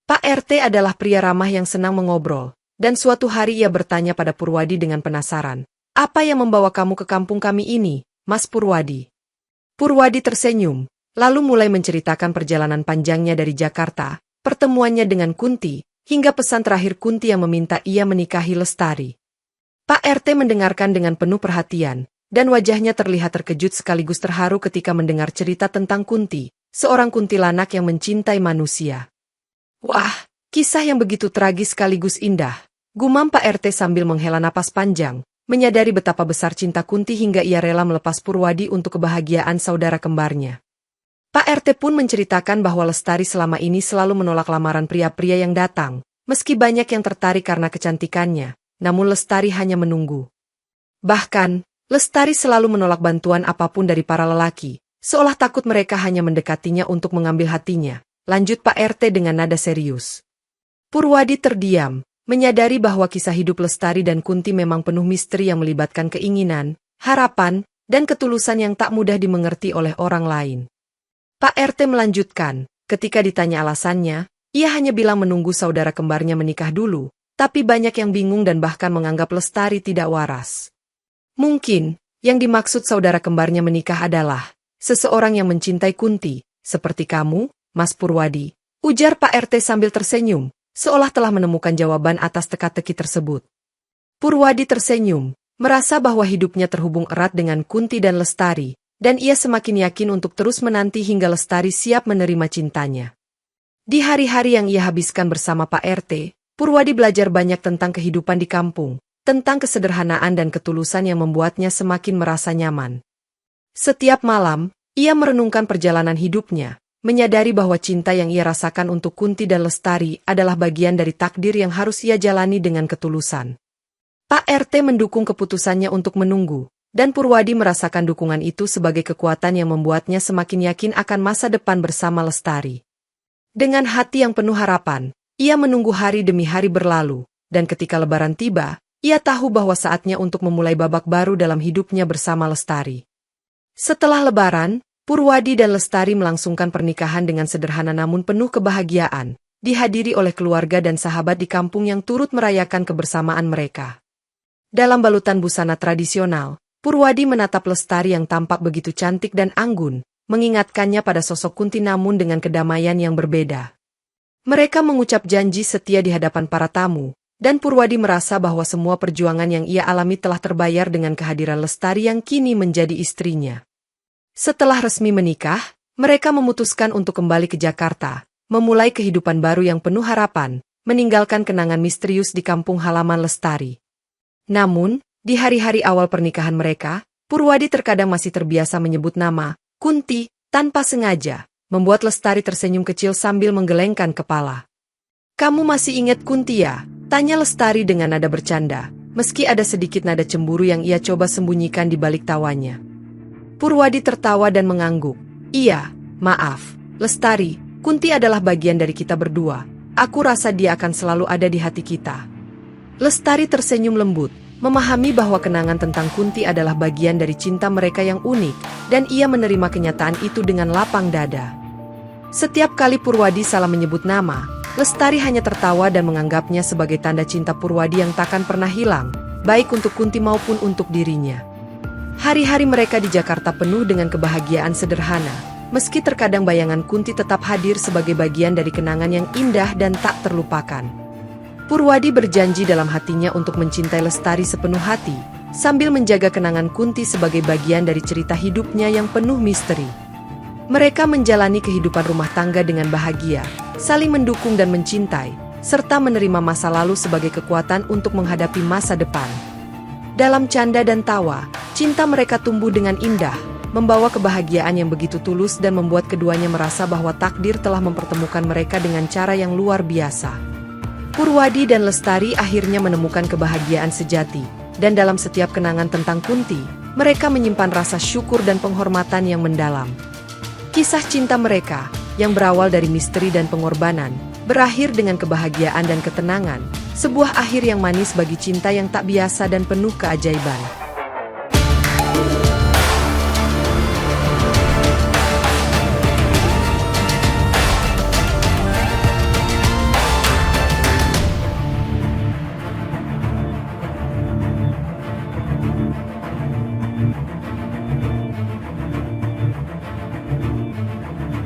Pak RT adalah pria ramah yang senang mengobrol, dan suatu hari ia bertanya pada Purwadi dengan penasaran, "Apa yang membawa kamu ke kampung kami ini, Mas Purwadi. Purwadi tersenyum, lalu mulai menceritakan perjalanan panjangnya dari Jakarta, pertemuannya dengan Kunti, hingga pesan terakhir Kunti yang meminta ia menikahi Lestari. Pak RT mendengarkan dengan penuh perhatian, dan wajahnya terlihat terkejut sekaligus terharu ketika mendengar cerita tentang Kunti, seorang kuntilanak yang mencintai manusia. Wah, kisah yang begitu tragis sekaligus indah, gumam Pak RT sambil menghela napas panjang, menyadari betapa besar cinta Kunti hingga ia rela melepas Purwadi untuk kebahagiaan saudara kembarnya. Pak RT pun menceritakan bahwa Lestari selama ini selalu menolak lamaran pria-pria yang datang, meski banyak yang tertarik karena kecantikannya, namun Lestari hanya menunggu. Bahkan, Lestari selalu menolak bantuan apapun dari para lelaki, seolah takut mereka hanya mendekatinya untuk mengambil hatinya, lanjut Pak RT dengan nada serius. Purwadi terdiam, menyadari bahwa kisah hidup Lestari dan Kunti memang penuh misteri yang melibatkan keinginan, harapan, dan ketulusan yang tak mudah dimengerti oleh orang lain. Pak RT melanjutkan, ketika ditanya alasannya, ia hanya bilang menunggu saudara kembarnya menikah dulu, tapi banyak yang bingung dan bahkan menganggap Lestari tidak waras. Mungkin, yang dimaksud saudara kembarnya menikah adalah seseorang yang mencintai Kunti, seperti kamu, Mas Purwadi, ujar Pak RT sambil tersenyum, seolah telah menemukan jawaban atas teka-teki tersebut. Purwadi tersenyum, merasa bahwa hidupnya terhubung erat dengan Kunti dan Lestari, dan ia semakin yakin untuk terus menanti hingga Lestari siap menerima cintanya. Di hari-hari yang ia habiskan bersama Pak RT, Purwadi belajar banyak tentang kehidupan di kampung, tentang kesederhanaan dan ketulusan yang membuatnya semakin merasa nyaman. Setiap malam, ia merenungkan perjalanan hidupnya, menyadari bahwa cinta yang ia rasakan untuk Kunti dan Lestari adalah bagian dari takdir yang harus ia jalani dengan ketulusan. Pak RT mendukung keputusannya untuk menunggu, dan Purwadi merasakan dukungan itu sebagai kekuatan yang membuatnya semakin yakin akan masa depan bersama Lestari. Dengan hati yang penuh harapan, ia menunggu hari demi hari berlalu, dan ketika Lebaran tiba, ia tahu bahwa saatnya untuk memulai babak baru dalam hidupnya bersama Lestari. Setelah Lebaran, Purwadi dan Lestari melangsungkan pernikahan dengan sederhana namun penuh kebahagiaan, dihadiri oleh keluarga dan sahabat di kampung yang turut merayakan kebersamaan mereka. Dalam balutan busana tradisional, Purwadi menatap Lestari yang tampak begitu cantik dan anggun, mengingatkannya pada sosok Kunti namun dengan kedamaian yang berbeda. Mereka mengucap janji setia di hadapan para tamu, dan Purwadi merasa bahwa semua perjuangan yang ia alami telah terbayar dengan kehadiran Lestari yang kini menjadi istrinya. Setelah resmi menikah, mereka memutuskan untuk kembali ke Jakarta, memulai kehidupan baru yang penuh harapan, meninggalkan kenangan misterius di kampung halaman Lestari. Namun, di hari-hari awal pernikahan mereka, Purwadi terkadang masih terbiasa menyebut nama Kunti tanpa sengaja, membuat Lestari tersenyum kecil sambil menggelengkan kepala. "Kamu masih ingat Kunti ya?" tanya Lestari dengan nada bercanda, meski ada sedikit nada cemburu yang ia coba sembunyikan di balik tawanya. Purwadi tertawa dan mengangguk. "Iya, maaf, Lestari, Kunti adalah bagian dari kita berdua. Aku rasa dia akan selalu ada di hati kita." Lestari tersenyum lembut, memahami bahwa kenangan tentang Kunti adalah bagian dari cinta mereka yang unik, dan ia menerima kenyataan itu dengan lapang dada. Setiap kali Purwadi salah menyebut nama, Lestari hanya tertawa dan menganggapnya sebagai tanda cinta Purwadi yang takkan pernah hilang, baik untuk Kunti maupun untuk dirinya. Hari-hari mereka di Jakarta penuh dengan kebahagiaan sederhana, meski terkadang bayangan Kunti tetap hadir sebagai bagian dari kenangan yang indah dan tak terlupakan. Purwadi berjanji dalam hatinya untuk mencintai Lestari sepenuh hati, sambil menjaga kenangan Kunti sebagai bagian dari cerita hidupnya yang penuh misteri. Mereka menjalani kehidupan rumah tangga dengan bahagia, saling mendukung dan mencintai, serta menerima masa lalu sebagai kekuatan untuk menghadapi masa depan. Dalam canda dan tawa, cinta mereka tumbuh dengan indah, membawa kebahagiaan yang begitu tulus dan membuat keduanya merasa bahwa takdir telah mempertemukan mereka dengan cara yang luar biasa. Purwadi dan Lestari akhirnya menemukan kebahagiaan sejati, dan dalam setiap kenangan tentang Kunti, mereka menyimpan rasa syukur dan penghormatan yang mendalam. Kisah cinta mereka, yang berawal dari misteri dan pengorbanan, berakhir dengan kebahagiaan dan ketenangan, sebuah akhir yang manis bagi cinta yang tak biasa dan penuh keajaiban.